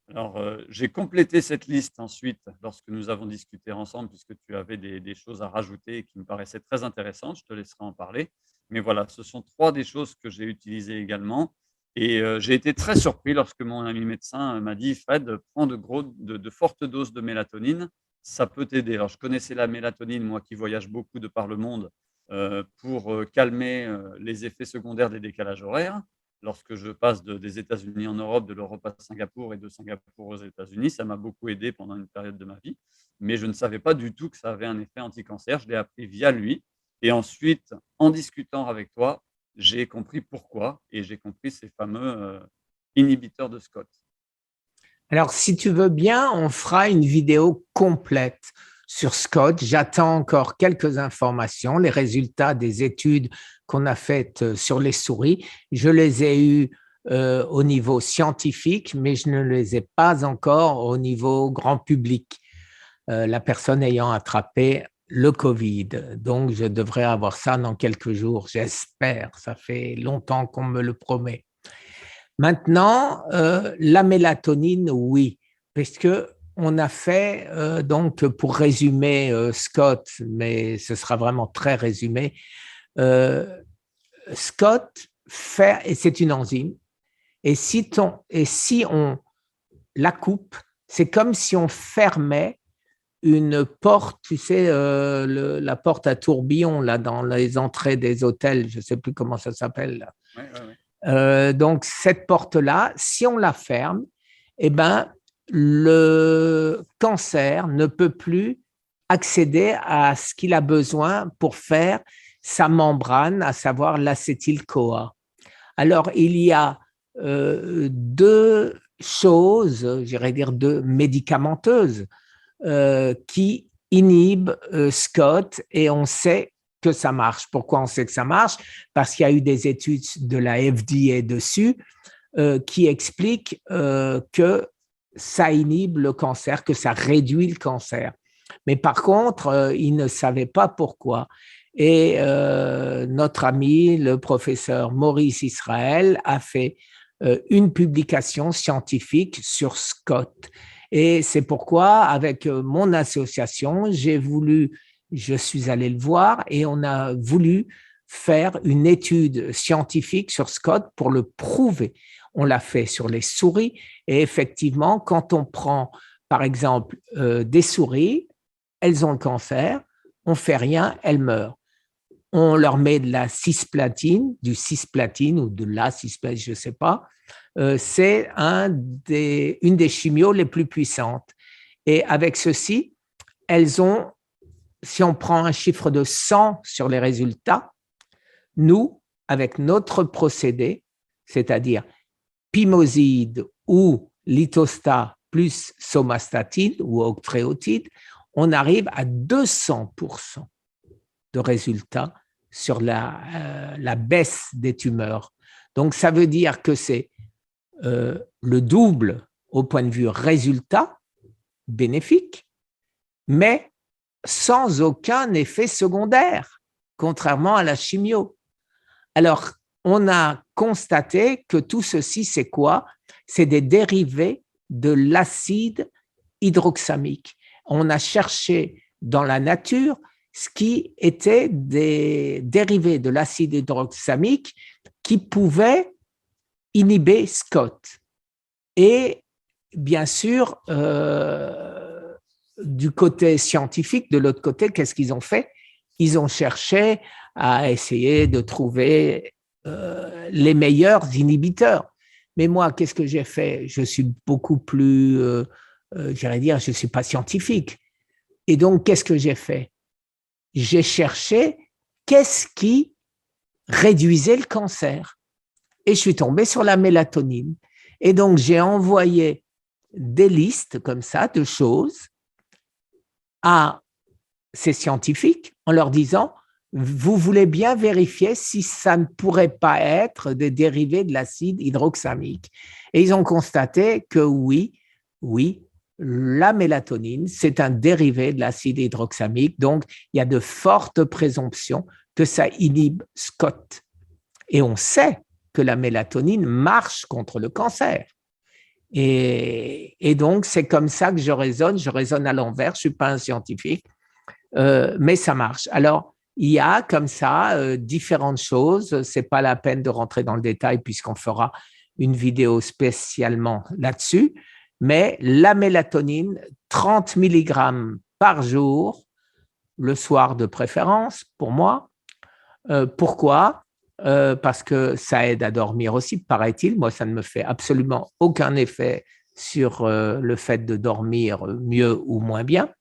Alors, j'ai complété cette liste ensuite lorsque nous avons discuté ensemble, puisque tu avais des choses à rajouter qui me paraissaient très intéressantes. Je te laisserai en parler. Mais voilà, ce sont trois des choses que j'ai utilisées également. Et j'ai été très surpris lorsque mon ami médecin m'a dit, Fred, prends de fortes doses de mélatonine, ça peut t'aider. Alors, je connaissais la mélatonine, moi qui voyage beaucoup de par le monde, pour calmer les effets secondaires des décalages horaires. Lorsque je passe des États-Unis en Europe, de l'Europe à Singapour et de Singapour aux États-Unis, ça m'a beaucoup aidé pendant une période de ma vie. Mais je ne savais pas du tout que ça avait un effet anti-cancer. Je l'ai appris via lui. Et ensuite, en discutant avec toi, j'ai compris pourquoi et j'ai compris ces fameux inhibiteurs de Scott. Alors, si tu veux bien, on fera une vidéo complète sur Scott. J'attends encore quelques informations, les résultats des études qu'on a faites sur les souris. Je les ai eus au niveau scientifique, mais je ne les ai pas encore au niveau grand public, la personne ayant attrapé le Covid. Donc, je devrais avoir ça dans quelques jours, j'espère. Ça fait longtemps qu'on me le promet. Maintenant, la mélatonine, oui, parce que on a fait, donc pour résumer Scott, mais ce sera vraiment très résumé, euh, Scott fait, et c'est une enzyme, et si on la coupe, c'est comme si on fermait une porte, tu sais, la porte à tourbillon là dans les entrées des hôtels, je ne sais plus comment ça s'appelle. Ouais, ouais, ouais. Donc, cette porte-là, si on la ferme, eh ben, le cancer ne peut plus accéder à ce qu'il a besoin pour faire sa membrane, à savoir l'acétyl-CoA. Alors, il y a deux choses, j'irais dire deux médicamenteuses, qui inhibe Scott et on sait que ça marche. Pourquoi on sait que ça marche? Parce qu'il y a eu des études de la FDA dessus qui expliquent que ça inhibe le cancer, que ça réduit le cancer. Mais par contre, ils ne savaient pas pourquoi. Et notre ami, le professeur Maurice Israël, a fait une publication scientifique sur Scott. Et c'est pourquoi, avec mon association, je suis allé le voir et on a voulu faire une étude scientifique sur Scott pour le prouver. On l'a fait sur les souris et effectivement, quand on prend, par exemple, des souris, elles ont le cancer, on fait rien, elles meurent. On leur met de la cisplatine, du cisplatine ou de la cisplatine, je ne sais pas, c'est une des chimios les plus puissantes. Et avec ceci, elles ont, si on prend un chiffre de 100 sur les résultats, nous, avec notre procédé, c'est-à-dire pimoside ou litostat plus somastatine ou octréotide, on arrive à 200% de résultats sur la baisse des tumeurs. Donc, ça veut dire que c'est le double au point de vue résultat bénéfique, mais sans aucun effet secondaire, contrairement à la chimio. Alors, on a constaté que tout ceci, c'est quoi? C'est des dérivés de l'acide hydroxamique. On a cherché dans la nature ce qui était des dérivés de l'acide hydroxamique qui pouvaient inhiber Scott. Et bien sûr, du côté scientifique, de l'autre côté, qu'est-ce qu'ils ont fait? ils ont cherché à essayer de trouver les meilleurs inhibiteurs. Mais moi, qu'est-ce que j'ai fait? Je suis beaucoup plus, j'allais dire, je ne suis pas scientifique. Et donc, qu'est-ce que j'ai fait? J'ai cherché qu'est-ce qui réduisait le cancer. Et je suis tombé sur la mélatonine. Et donc, j'ai envoyé des listes comme ça de choses à ces scientifiques en leur disant, vous voulez bien vérifier si ça ne pourrait pas être des dérivés de l'acide hydroxamique. Et ils ont constaté que oui, la mélatonine, c'est un dérivé de l'acide hydroxamique. Donc, il y a de fortes présomptions que ça inhibe SCOT. Et on sait que la mélatonine marche contre le cancer. Et donc, c'est comme ça que je raisonne à l'envers, je ne suis pas un scientifique, mais ça marche. Alors, il y a comme ça différentes choses, ce n'est pas la peine de rentrer dans le détail puisqu'on fera une vidéo spécialement là-dessus, mais la mélatonine, 30 mg par jour, le soir de préférence pour moi. Pourquoi ? Parce que ça aide à dormir aussi, paraît-il. Moi, ça ne me fait absolument aucun effet sur le fait de dormir mieux ou moins bien.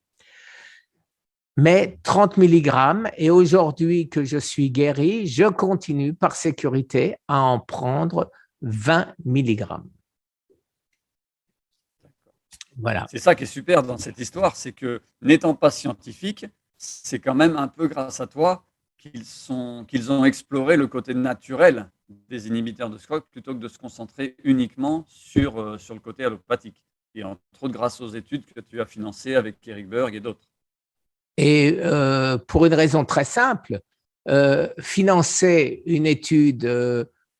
Mais 30 mg, et aujourd'hui que je suis guéri, je continue par sécurité à en prendre 20 mg. Voilà. C'est ça qui est super dans cette histoire, c'est que n'étant pas scientifique, c'est quand même un peu grâce à toi qu'ils ont exploré le côté naturel des inhibiteurs de SCOT plutôt que de se concentrer uniquement sur le côté allopathique. Et entre autres grâce aux études que tu as financées avec Eric Berg et d'autres. Et pour une raison très simple, financer une étude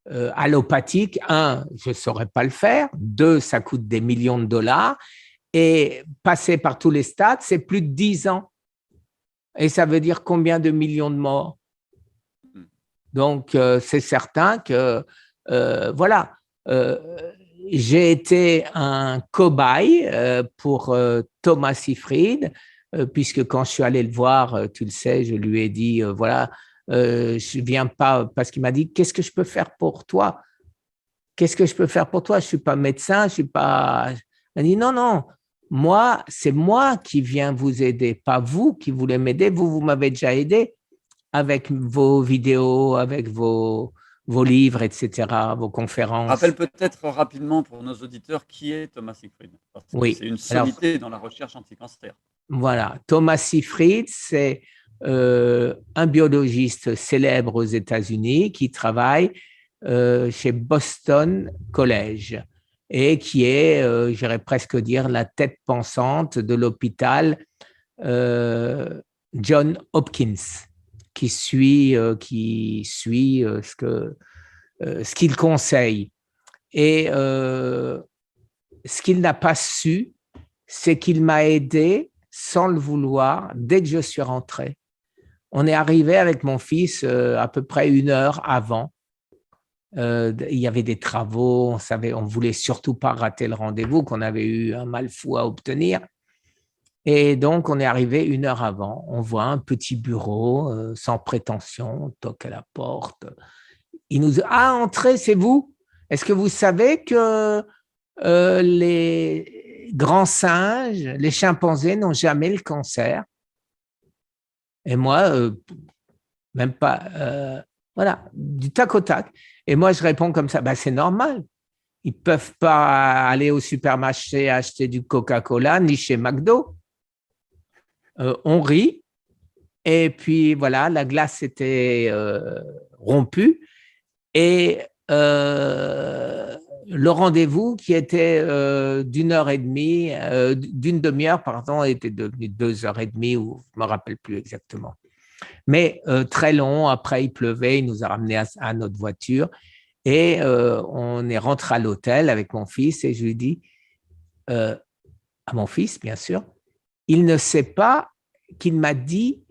allopathique, je ne saurais pas le faire, 2, ça coûte des millions de dollars, et passer par tous les stades, c'est plus de 10 ans. Et ça veut dire combien de millions de morts? Donc, c'est certain que, voilà, j'ai été un cobaye pour Thomas Seyfried, puisque quand je suis allé le voir, tu le sais, je lui ai dit, voilà, je ne viens pas, parce qu'il m'a dit, qu'est-ce que je peux faire pour toi? Qu'est-ce que je peux faire pour toi? Je ne suis pas médecin, je ne suis pas… Il m'a dit, non, moi, c'est moi qui viens vous aider, pas vous qui voulez m'aider. Vous m'avez déjà aidé avec vos vidéos, avec vos livres, etc., vos conférences. Rappelle peut-être rapidement pour nos auditeurs qui est Thomas Seyfried. Parce que Oui. c'est une sommité dans la recherche anti-cancer. Voilà. Thomas Seyfried, c'est un biologiste célèbre aux États-Unis qui travaille chez Boston College et qui est, j'irais presque dire, la tête pensante de l'hôpital John Hopkins, qui suit ce qu'il conseille. Et ce qu'il n'a pas su, c'est qu'il m'a aidé sans le vouloir dès que je suis rentré. On est arrivé avec mon fils à peu près 1 heure avant. Il y avait des travaux, on voulait surtout pas rater le rendez-vous qu'on avait eu un mal fou à obtenir. Et donc, on est arrivé 1 heure avant. On voit un petit bureau sans prétention, on toque à la porte. Il nous dit, entrez, c'est vous? Est-ce que vous savez que les grands singes, les chimpanzés n'ont jamais le cancer? Et moi, même pas, voilà, du tac au tac. Et moi, je réponds comme ça, c'est normal. Ils ne peuvent pas aller au supermarché acheter du Coca-Cola, ni chez McDo. On rit, et puis voilà, la glace était rompue, et le rendez-vous qui était d'une demi-heure, pardon, était devenu 2h30, ou je ne me rappelle plus exactement. Mais très long, après il pleuvait, il nous a ramenés à notre voiture, et on est rentré à l'hôtel avec mon fils, et je lui dis, à mon fils, bien sûr, il ne sait pas qu'il m'a dit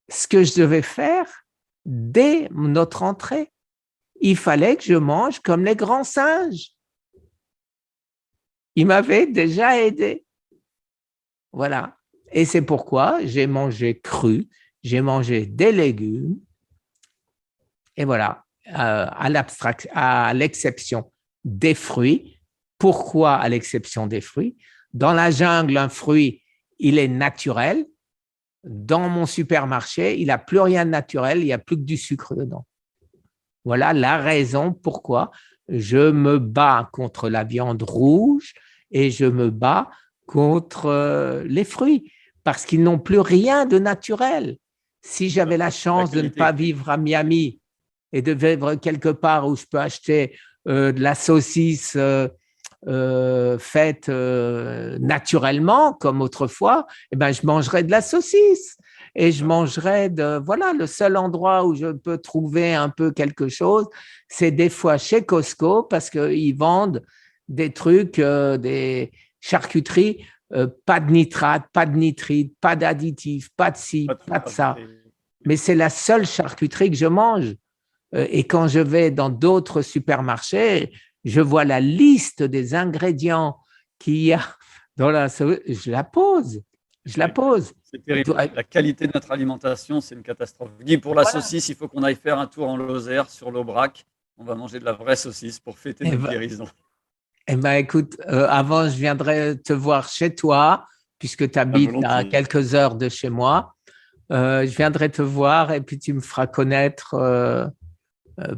ce que je devais faire dès notre entrée. Il fallait que je mange comme les grands singes. Il m'avait déjà aidé. Voilà. Et c'est pourquoi j'ai mangé cru, j'ai mangé des légumes, et voilà, à l'exception des fruits. Pourquoi à l'exception des fruits? Dans la jungle, un fruit, il est naturel. Dans mon supermarché, il n'a plus rien de naturel, il n'y a plus que du sucre dedans. Voilà la raison pourquoi je me bats contre la viande rouge et je me bats contre les fruits, parce qu'ils n'ont plus rien de naturel. Si j'avais la chance de ne pas vivre à Miami et de vivre quelque part où je peux acheter de la saucisse faite naturellement, comme autrefois, eh ben, je mangerais de la saucisse. Et je mangerais voilà, le seul endroit où je peux trouver un peu quelque chose, c'est des fois chez Costco, parce qu'ils vendent des trucs, des charcuteries, pas de nitrate, pas de nitrite, pas d'additifs, pas de ci, pas de ça. Mais c'est la seule charcuterie que je mange. Et quand je vais dans d'autres supermarchés, je vois la liste des ingrédients qu'il y a dans je la pose. Je la pose. C'est terrible. La qualité de notre alimentation, c'est une catastrophe. Guy, pour la saucisse, il faut qu'on aille faire un tour en Lozère sur l'Aubrac. On va manger de la vraie saucisse pour fêter notre guérison. Eh bien, écoute, avant, je viendrai te voir chez toi, puisque tu habites à quelques heures de chez moi. Je viendrai te voir et puis tu me feras connaître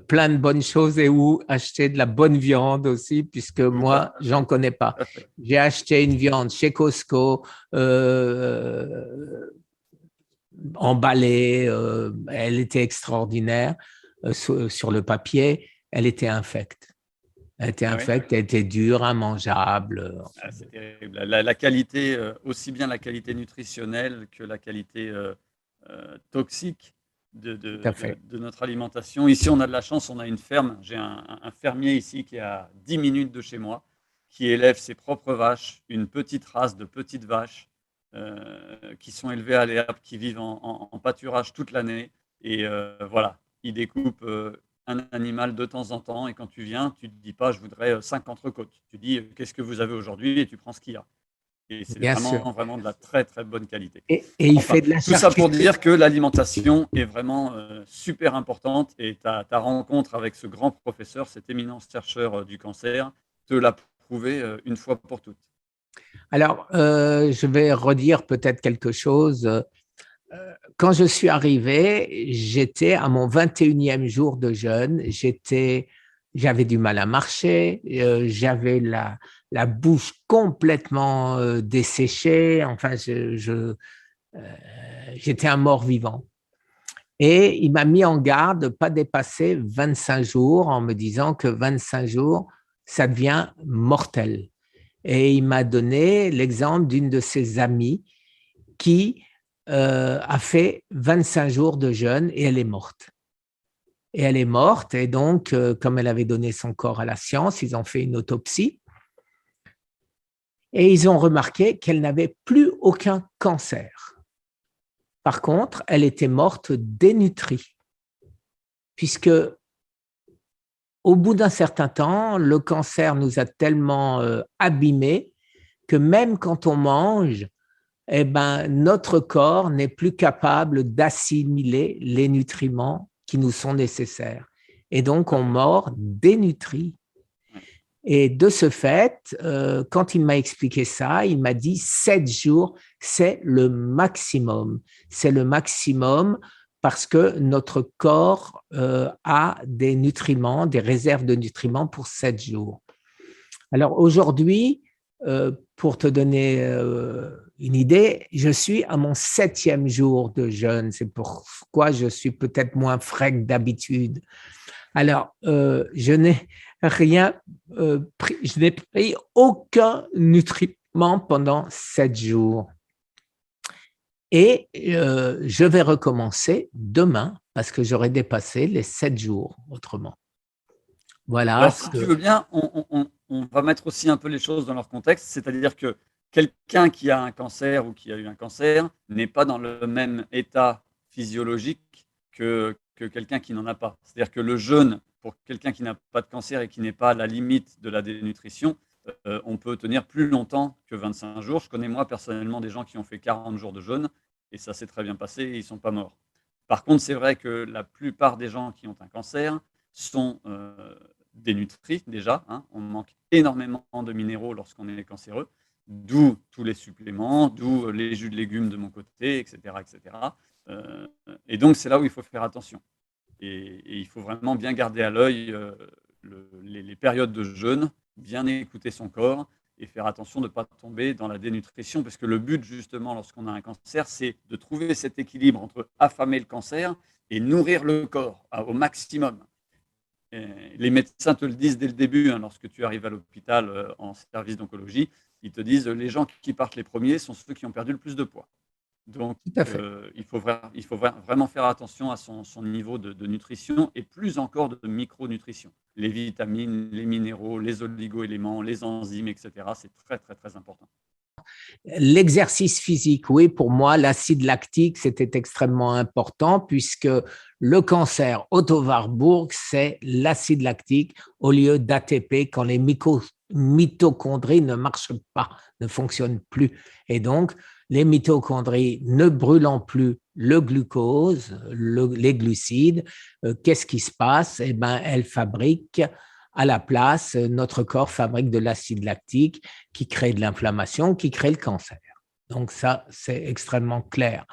plein de bonnes choses et où acheter de la bonne viande aussi, puisque moi, j'en connais pas. J'ai acheté une viande chez Costco, emballée, elle était extraordinaire sur le papier, elle était infecte. Elle était infecte, elle était dure, immangeable. C'est terrible. La qualité, aussi bien la qualité nutritionnelle que la qualité toxique de notre alimentation. Ici, on a de la chance, on a une ferme. J'ai un fermier ici qui est à 10 minutes de chez moi, qui élève ses propres vaches, une petite race de petites vaches qui sont élevées à l'herbe, qui vivent en pâturage toute l'année. Et voilà, il découpe un animal de temps en temps, et quand tu viens, tu ne te dis pas je voudrais 5 entrecôtes. Tu dis qu'est-ce que vous avez aujourd'hui, et tu prends ce qu'il y a. Et c'est vraiment de la très très bonne qualité. Et il fait de la tout ça pour dire que l'alimentation est vraiment super importante, et ta rencontre avec ce grand professeur, cet éminent chercheur du cancer, te l'a prouvé une fois pour toutes. Alors, je vais redire peut-être quelque chose. Quand je suis arrivé, j'étais à mon 21e jour de jeûne. J'avais du mal à marcher, j'avais la bouche complètement desséchée. Enfin, j'étais un mort-vivant. Et il m'a mis en garde de ne pas dépasser 25 jours en me disant que 25 jours, ça devient mortel. Et il m'a donné l'exemple d'une de ses amies qui a fait 25 jours de jeûne et elle est morte. Et elle est morte, et donc, comme elle avait donné son corps à la science, ils ont fait une autopsie et ils ont remarqué qu'elle n'avait plus aucun cancer. Par contre, elle était morte dénutrie, puisque au bout d'un certain temps, le cancer nous a tellement abîmés que même quand on mange, eh ben, notre corps n'est plus capable d'assimiler les nutriments qui nous sont nécessaires. Et donc, on meurt dénutri. Et de ce fait, quand il m'a expliqué ça, il m'a dit 7 jours, c'est le maximum. C'est le maximum parce que notre corps a des nutriments, des réserves de nutriments pour 7 jours. Alors aujourd'hui, pour te donner une idée, je suis à mon 7e jour de jeûne. C'est pourquoi je suis peut-être moins frais que d'habitude. Alors, je n'ai pris, je n'ai pris aucun nutriment pendant 7 jours. Et je vais recommencer demain parce que j'aurai dépassé les 7 jours autrement. Voilà. Alors, si tu veux bien, on va mettre aussi un peu les choses dans leur contexte, c'est-à-dire que quelqu'un qui a un cancer ou qui a eu un cancer n'est pas dans le même état physiologique que quelqu'un qui n'en a pas. C'est-à-dire que le jeûne, pour quelqu'un qui n'a pas de cancer et qui n'est pas à la limite de la dénutrition, on peut tenir plus longtemps que 25 jours. Je connais moi personnellement des gens qui ont fait 40 jours de jeûne et ça s'est très bien passé et ils ne sont pas morts. Par contre, c'est vrai que la plupart des gens qui ont un cancer sont dénutris déjà, hein. On manque énormément de minéraux lorsqu'on est cancéreux, d'où tous les suppléments, d'où les jus de légumes de mon côté, etc. etc. Et donc, c'est là où il faut faire attention. Et il faut vraiment bien garder à l'œil les périodes de jeûne, bien écouter son corps et faire attention de ne pas tomber dans la dénutrition, parce que le but, justement, lorsqu'on a un cancer, c'est de trouver cet équilibre entre affamer le cancer et nourrir le corps au maximum. Et les médecins te le disent dès le début, hein, lorsque tu arrives à l'hôpital en service d'oncologie, ils te disent les gens qui partent les premiers sont ceux qui ont perdu le plus de poids. Donc, Tout à fait. il faut vraiment faire attention à son niveau de nutrition et plus encore de micronutrition. Les vitamines, les minéraux, les oligo-éléments, les enzymes, etc. C'est très, très, très important. L'exercice physique, oui, pour moi, l'acide lactique, c'était extrêmement important puisque le cancer Otto-Warburg, c'est l'acide lactique au lieu d'ATP quand les mitochondries ne marchent pas, ne fonctionnent plus. Et donc, les mitochondries ne brûlant plus le glucose, les glucides, qu'est-ce qui se passe? Eh ben, elles fabriquent à la place, notre corps fabrique de l'acide lactique qui crée de l'inflammation, qui crée le cancer. Donc ça, c'est extrêmement clair.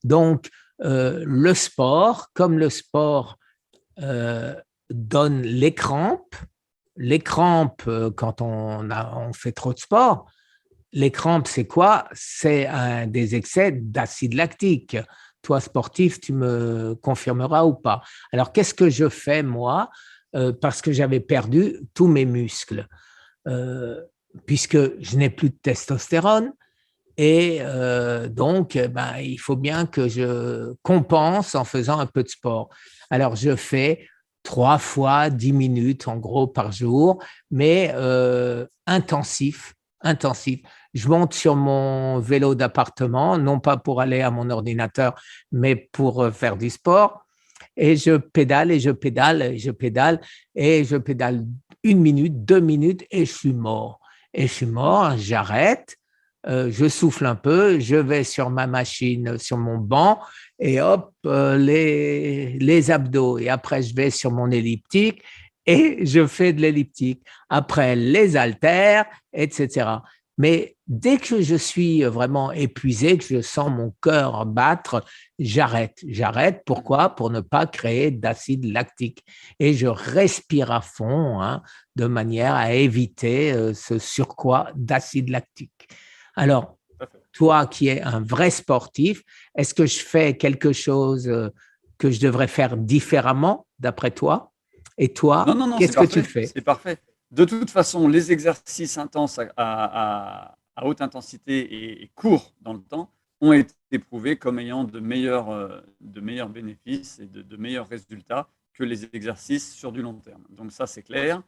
Donc, le sport, comme le sport donne les crampes quand on fait trop de sport, les crampes, c'est quoi? C'est des excès d'acide lactique. Toi, sportif, tu me confirmeras ou pas. Alors, qu'est-ce que je fais, moi, parce que j'avais perdu tous mes muscles, euh, puisque je n'ai plus de testostérone. Et donc, ben, il faut bien que je compense en faisant un peu de sport. Alors, je fais 3 fois 10 minutes, en gros, par jour, mais intensif, intensif. Je monte sur mon vélo d'appartement, non pas pour aller à mon ordinateur, mais pour faire du sport. Et je pédale et je pédale et je pédale et je pédale 1 minute, 2 minutes et je suis mort. Et je suis mort, j'arrête, je souffle un peu, je vais sur ma machine, sur mon banc et hop, les abdos. Et après, je vais sur mon elliptique et je fais de l'elliptique. Après, les haltères, etc. Mais dès que je suis vraiment épuisé, que je sens mon cœur battre, j'arrête. J'arrête. Pourquoi? Pour ne pas créer d'acide lactique. Et je respire à fond, hein, de manière à éviter ce surcroît d'acide lactique. Alors, toi qui es un vrai sportif, est-ce que je fais quelque chose que je devrais faire différemment, d'après toi? Et Non, toi, non, non, c'est qu'est-ce que tu parfait. fais? C'est parfait. De toute façon, les exercices intenses à haute intensité et courts dans le temps ont été prouvés comme ayant de meilleurs bénéfices et de meilleurs résultats que les exercices sur du long terme. Donc ça, c'est clair,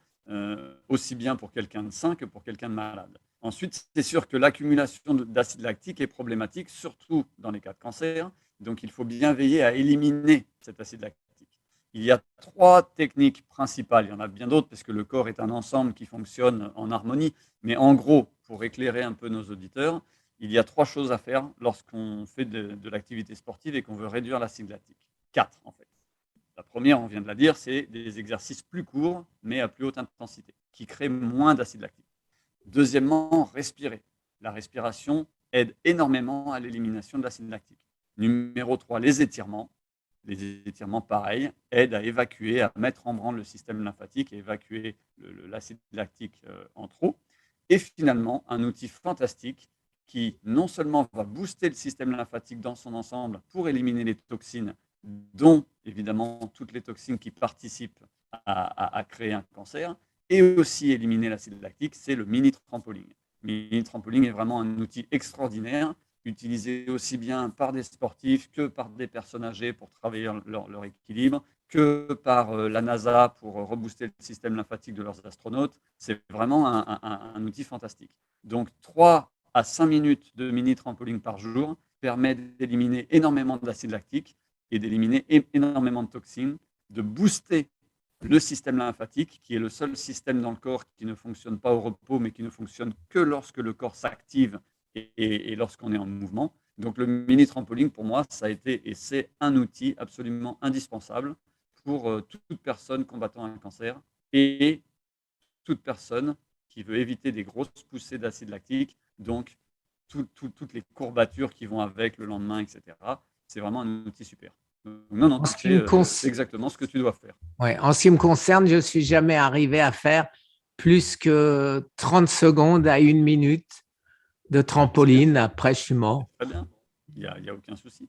aussi bien pour quelqu'un de sain que pour quelqu'un de malade. Ensuite, c'est sûr que l'accumulation d'acide lactique est problématique, surtout dans les cas de cancer. Donc il faut bien veiller à éliminer cet acide lactique. Il y a 3 techniques principales. Il y en a bien d'autres parce que le corps est un ensemble qui fonctionne en harmonie. Mais en gros, pour éclairer un peu nos auditeurs, il y a 3 choses à faire lorsqu'on fait de l'activité sportive et qu'on veut réduire l'acide lactique. 4 en fait. La première, on vient de la dire, c'est des exercices plus courts mais à plus haute intensité qui créent moins d'acide lactique. Deuxièmement, respirer. La respiration aide énormément à l'élimination de l'acide lactique. Numéro 3, les étirements. Les étirements, pareil, aident à évacuer, à mettre en branle le système lymphatique et évacuer l'acide lactique en trop. Et finalement, un outil fantastique qui non seulement va booster le système lymphatique dans son ensemble pour éliminer les toxines, dont évidemment toutes les toxines qui participent à créer un cancer, et aussi éliminer l'acide lactique, c'est le mini trampoline. Le mini trampoline est vraiment un outil extraordinaire utilisé aussi bien par des sportifs que par des personnes âgées pour travailler leur équilibre, que par la NASA pour rebooster le système lymphatique de leurs astronautes. C'est vraiment un outil fantastique. Donc 3 à 5 minutes de mini trampoline par jour permet d'éliminer énormément d'acide lactique et d'éliminer énormément de toxines, de booster le système lymphatique, qui est le seul système dans le corps qui ne fonctionne pas au repos, mais qui ne fonctionne que lorsque le corps s'active et lorsqu'on est en mouvement. Donc, le mini trampoline, pour moi, ça a été et c'est un outil absolument indispensable pour toute personne combattant un cancer et toute personne qui veut éviter des grosses poussées d'acide lactique, donc toutes les courbatures qui vont avec le lendemain, etc. C'est vraiment un outil super. Donc, non, En tu ce qui me c'est exactement ce que tu dois faire. Ouais, en ce qui me concerne, je ne suis jamais arrivé à faire plus que 30 secondes à 1 minute de trampoline. Après, je suis mort. Très bien, il y a aucun souci.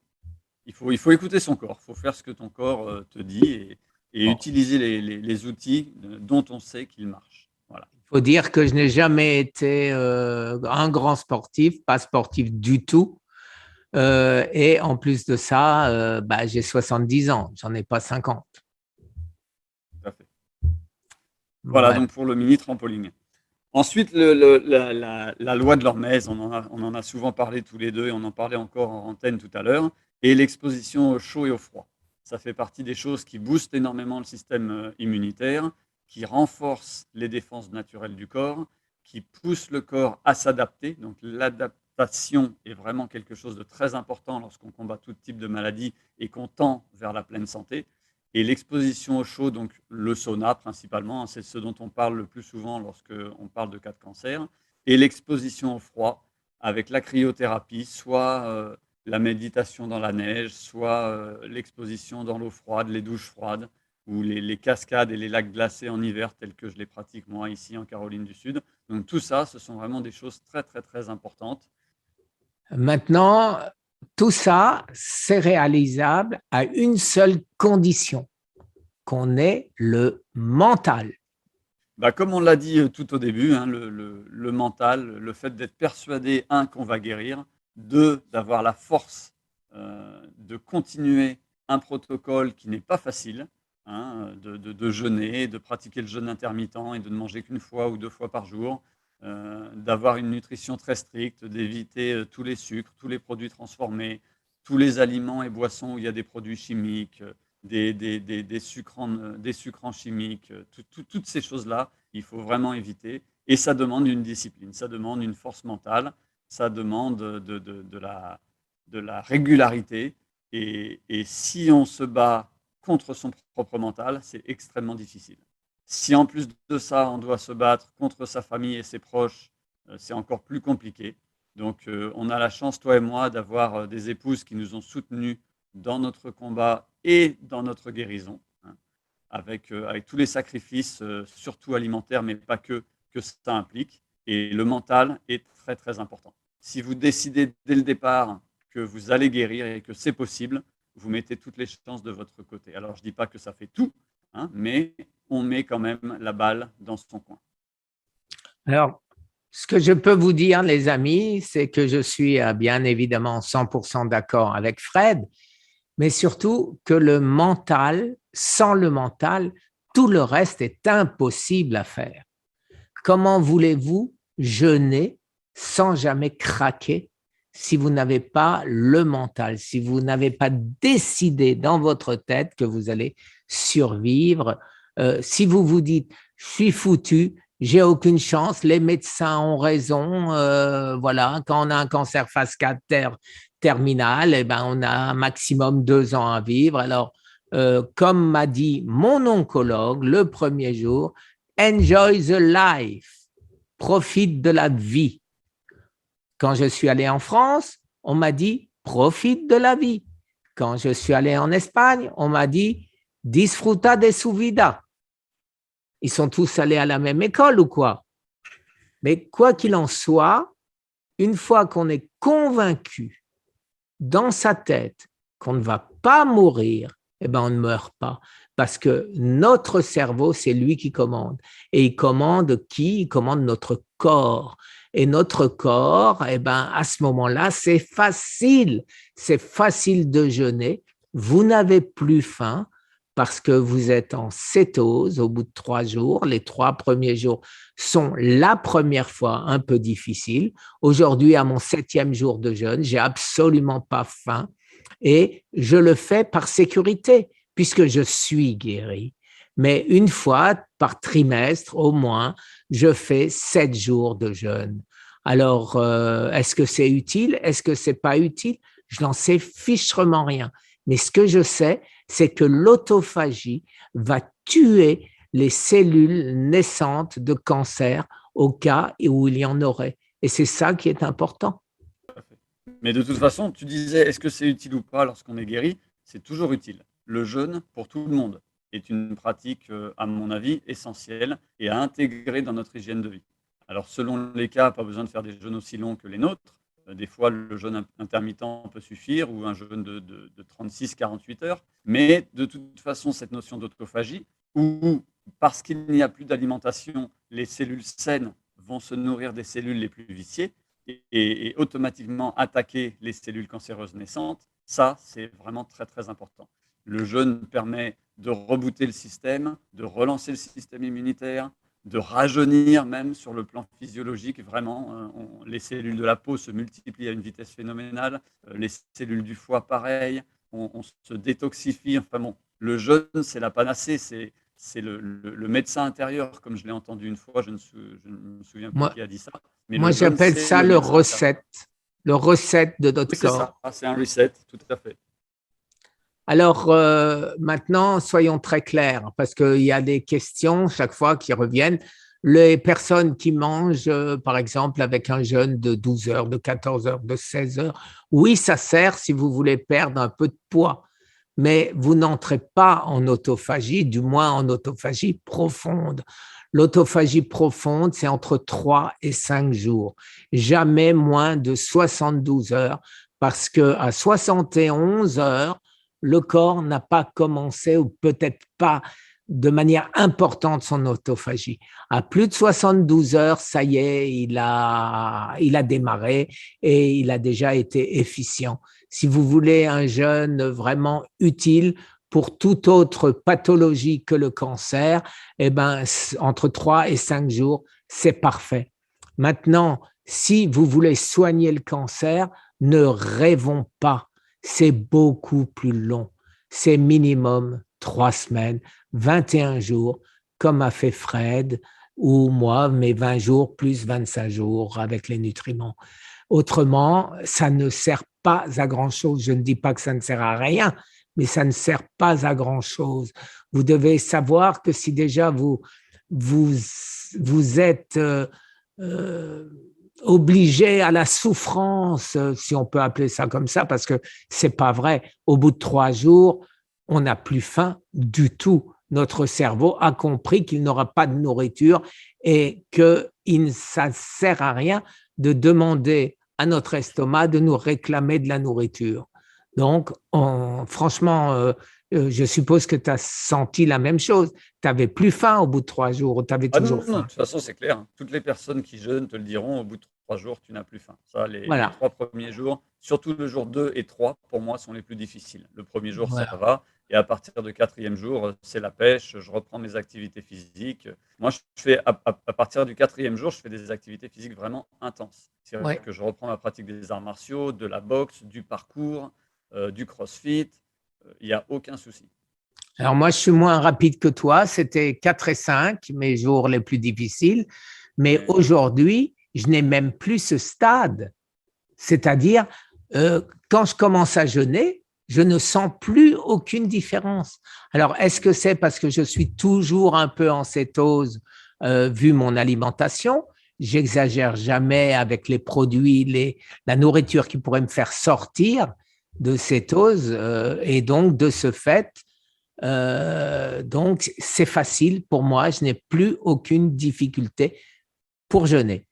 Il faut écouter son corps, il faut faire ce que ton corps te dit et Bon, utiliser les outils dont on sait qu'ils marchent. Voilà. il faut dire que je n'ai jamais été un grand sportif, pas sportif du tout. Et en plus de ça, j'ai 70 ans, j'en ai pas 50. Tout à fait. Voilà Voilà. donc pour le mini trampoline. Ensuite, la loi de l'Hormèse, on en a souvent parlé tous les deux et on en parlait encore en antenne tout à l'heure, et l'exposition au chaud et au froid. Ça fait partie des choses qui boostent énormément le système immunitaire, qui renforcent les défenses naturelles du corps, qui poussent le corps à s'adapter. Donc l'adaptation est vraiment quelque chose de très important lorsqu'on combat tout type de maladie et qu'on tend vers la pleine santé. Et l'exposition au chaud, donc le sauna principalement, c'est ce dont on parle le plus souvent lorsqu'on parle de cas de cancer, et l'exposition au froid avec la cryothérapie, soit la méditation dans la neige, soit l'exposition dans l'eau froide, les douches froides, ou les cascades et les lacs glacés en hiver, tels que je les pratique moi ici en Caroline du Sud. Donc tout ça, ce sont vraiment des choses très très très importantes. Maintenant, tout ça, c'est réalisable à une seule condition, qu'on ait le mental. Bah, comme on l'a dit tout au début, hein, le mental, le fait d'être persuadé, un, qu'on va guérir, deux, d'avoir la force de continuer un protocole qui n'est pas facile, hein, de jeûner, de pratiquer le jeûne intermittent et de ne manger qu'une fois ou deux fois par jour, d'avoir une nutrition très stricte, d'éviter tous les sucres, tous les produits transformés, tous les aliments et boissons où il y a des produits chimiques, des sucrants chimiques, toutes ces choses-là, il faut vraiment éviter. Et ça demande une discipline, ça demande une force mentale, ça demande de la régularité. Et si on se bat contre son propre mental, c'est extrêmement difficile. Si en plus de ça, on doit se battre contre sa famille et ses proches, c'est encore plus compliqué. Donc, on a la chance, toi et moi, d'avoir des épouses qui nous ont soutenus dans notre combat et dans notre guérison, hein, avec tous les sacrifices, surtout alimentaires, mais pas que ça implique. Et le mental est très, très important. Si vous décidez dès le départ que vous allez guérir et que c'est possible, vous mettez toutes les chances de votre côté. Alors, je ne dis pas que ça fait tout, hein, mais on met quand même la balle dans son coin. Alors, ce que je peux vous dire, les amis, c'est que je suis bien évidemment 100% d'accord avec Fred, mais surtout que le mental, sans le mental, tout le reste est impossible à faire. Comment voulez-vous jeûner sans jamais craquer si vous n'avez pas le mental, si vous n'avez pas décidé dans votre tête que vous allez survivre, si vous vous dites « je suis foutu », j'ai aucune chance, les médecins ont raison, voilà, quand on a un cancer phase 4 terminal, eh ben, on a un maximum 2 ans à vivre. Alors, comme m'a dit mon oncologue le premier jour, enjoy the life, profite de la vie. Quand je suis allé en France, on m'a dit profite de la vie. Quand je suis allé en Espagne, on m'a dit disfruta de su vida. Ils sont tous allés à la même école ou quoi? Mais quoi qu'il en soit, une fois qu'on est convaincu dans sa tête qu'on ne va pas mourir, eh ben on ne meurt pas. Parce que notre cerveau, c'est lui qui commande. Et il commande qui? Il commande notre corps. Et notre corps, eh ben, à ce moment-là, c'est facile. C'est facile de jeûner. Vous n'avez plus faim parce que vous êtes en cétose au bout de 3 jours. Les 3 premiers jours sont la première fois un peu difficiles. Aujourd'hui, à mon 7e jour de jeûne, j'ai absolument pas faim et je le fais par sécurité puisque je suis guéri. Mais une fois par trimestre, au moins, je fais 7 jours de jeûne. Alors, est-ce que c'est utile? Est-ce que c'est pas utile? Je n'en sais fichtrement rien. Mais ce que je sais, c'est que l'autophagie va tuer les cellules naissantes de cancer au cas où il y en aurait. Et c'est ça qui est important. Mais de toute façon, tu disais, est-ce que c'est utile ou pas lorsqu'on est guéri? C'est toujours utile. Le jeûne, pour tout le monde, est une pratique, à mon avis, essentielle et à intégrer dans notre hygiène de vie. Alors, selon les cas, pas besoin de faire des jeûnes aussi longs que les nôtres. Des fois, le jeûne intermittent peut suffire ou un jeûne de 36-48 heures. Mais de toute façon, cette notion d'autophagie, où parce qu'il n'y a plus d'alimentation, les cellules saines vont se nourrir des cellules les plus viciées, et automatiquement attaquer les cellules cancéreuses naissantes, ça, c'est vraiment très, très important. Le jeûne permet de rebooter le système, de relancer le système immunitaire, de rajeunir même sur le plan physiologique. Vraiment, les cellules de la peau se multiplient à une vitesse phénoménale, les cellules du foie, pareil, on se détoxifie. Enfin bon, le jeûne, c'est la panacée, c'est le médecin intérieur, comme je l'ai entendu une fois, je ne me souviens plus Moi, qui a dit ça, mais moi le jeûne, j'appelle c'est ça le médecin intérieur. le recette de notre Oui, c'est corps. ça, c'est un reset, tout à fait. Alors maintenant, soyons très clairs, parce qu'il y a des questions chaque fois qui reviennent. Les personnes qui mangent, par exemple, avec un jeûne de 12 heures, de 14 heures, de 16 heures, oui, ça sert si vous voulez perdre un peu de poids, mais vous n'entrez pas en autophagie, du moins en autophagie profonde. L'autophagie profonde, c'est entre 3 et 5 jours, jamais moins de 72 heures, parce qu'à 71 heures, le corps n'a pas commencé ou peut-être pas de manière importante son autophagie. À plus de 72 heures, ça y est, il a démarré et il a déjà été efficient. Si vous voulez un jeûne vraiment utile pour toute autre pathologie que le cancer, eh ben, entre 3 et 5 jours, c'est parfait. Maintenant, si vous voulez soigner le cancer, ne rêvons pas, c'est beaucoup plus long. C'est minimum 3 semaines, 21 jours, comme a fait Fred ou moi, mes 20 jours plus 25 jours avec les nutriments. Autrement, ça ne sert pas à grand-chose. Je ne dis pas que ça ne sert à rien, mais ça ne sert pas à grand-chose. Vous devez savoir que si déjà vous, vous êtes euh, obligé à la souffrance, si on peut appeler ça comme ça, parce que c'est pas vrai. Au bout de 3 jours, on n'a plus faim du tout. Notre cerveau a compris qu'il n'aura pas de nourriture et que ça ne sert à rien de demander à notre estomac de nous réclamer de la nourriture. Donc, franchement, je suppose que tu as senti la même chose. Tu n'avais plus faim au bout de 3 jours, tu avais Ah non, toujours non, de faim. toute façon, c'est clair, hein. Toutes les personnes qui jeûnent te le diront, au bout de 3 jours, tu n'as plus faim. Ça, les Voilà. 3 premiers jours, surtout le jour 2 et 3, pour moi, sont les plus difficiles. Le premier jour, ça Voilà. va. Et à partir du quatrième jour, c'est la pêche, je reprends mes activités physiques. Moi, je fais, à partir du quatrième jour, je fais des activités physiques vraiment intenses. C'est vrai Ouais. que je reprends ma pratique des arts martiaux, de la boxe, du parcours, du crossfit. Il n'y a aucun souci. Alors moi, je suis moins rapide que toi. C'était 4 et 5, mes jours les plus difficiles. Mais Ouais. aujourd'hui, je n'ai même plus ce stade. C'est-à-dire, quand je commence à jeûner, je ne sens plus aucune différence. Alors, est-ce que c'est parce que je suis toujours un peu en cétose, vu mon alimentation? J'exagère jamais avec les produits, la nourriture qui pourrait me faire sortir de cétose. Et donc, de ce fait, donc c'est facile pour moi. Je n'ai plus aucune difficulté pour jeûner.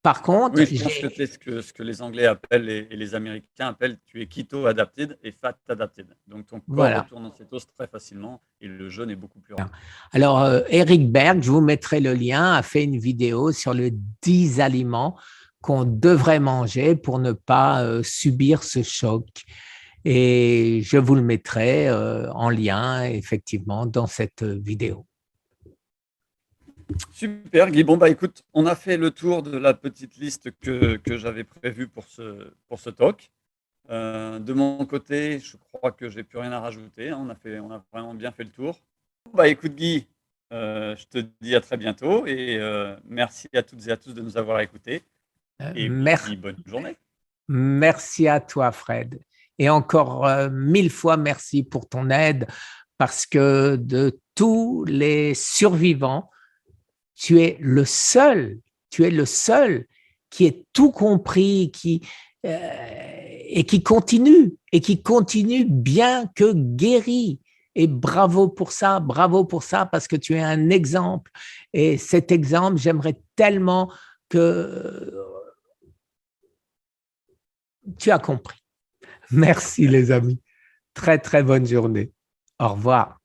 Par contre, Oui, je pense que tu es ce que les Anglais appellent et les Américains appellent, tu es keto adapted et fat adapted. Donc ton corps voilà. retourne en cétose très facilement et le jeûne est beaucoup plus rapide. Alors, Eric Berg, je vous mettrai le lien, a fait une vidéo sur les 10 aliments qu'on devrait manger pour ne pas subir ce choc. Et je vous le mettrai en lien, effectivement, dans cette vidéo. Super Guy, bon bah écoute, on a fait le tour de la petite liste que j'avais prévue pour ce talk. De mon côté, je crois que j'ai plus rien à rajouter, hein. On a vraiment bien fait le tour. Bah écoute Guy, je te dis à très bientôt et merci à toutes et à tous de nous avoir écoutés. Et Mer- puis, bonne journée. Merci à toi, Fred. Et encore 1000 fois merci pour ton aide, parce que de tous les survivants, tu es le seul qui ait tout compris, et qui continue bien que guéri. Et bravo pour ça, parce que tu es un exemple. Et cet exemple, j'aimerais tellement que tu as compris. Merci les amis. Très, très bonne journée. Au revoir.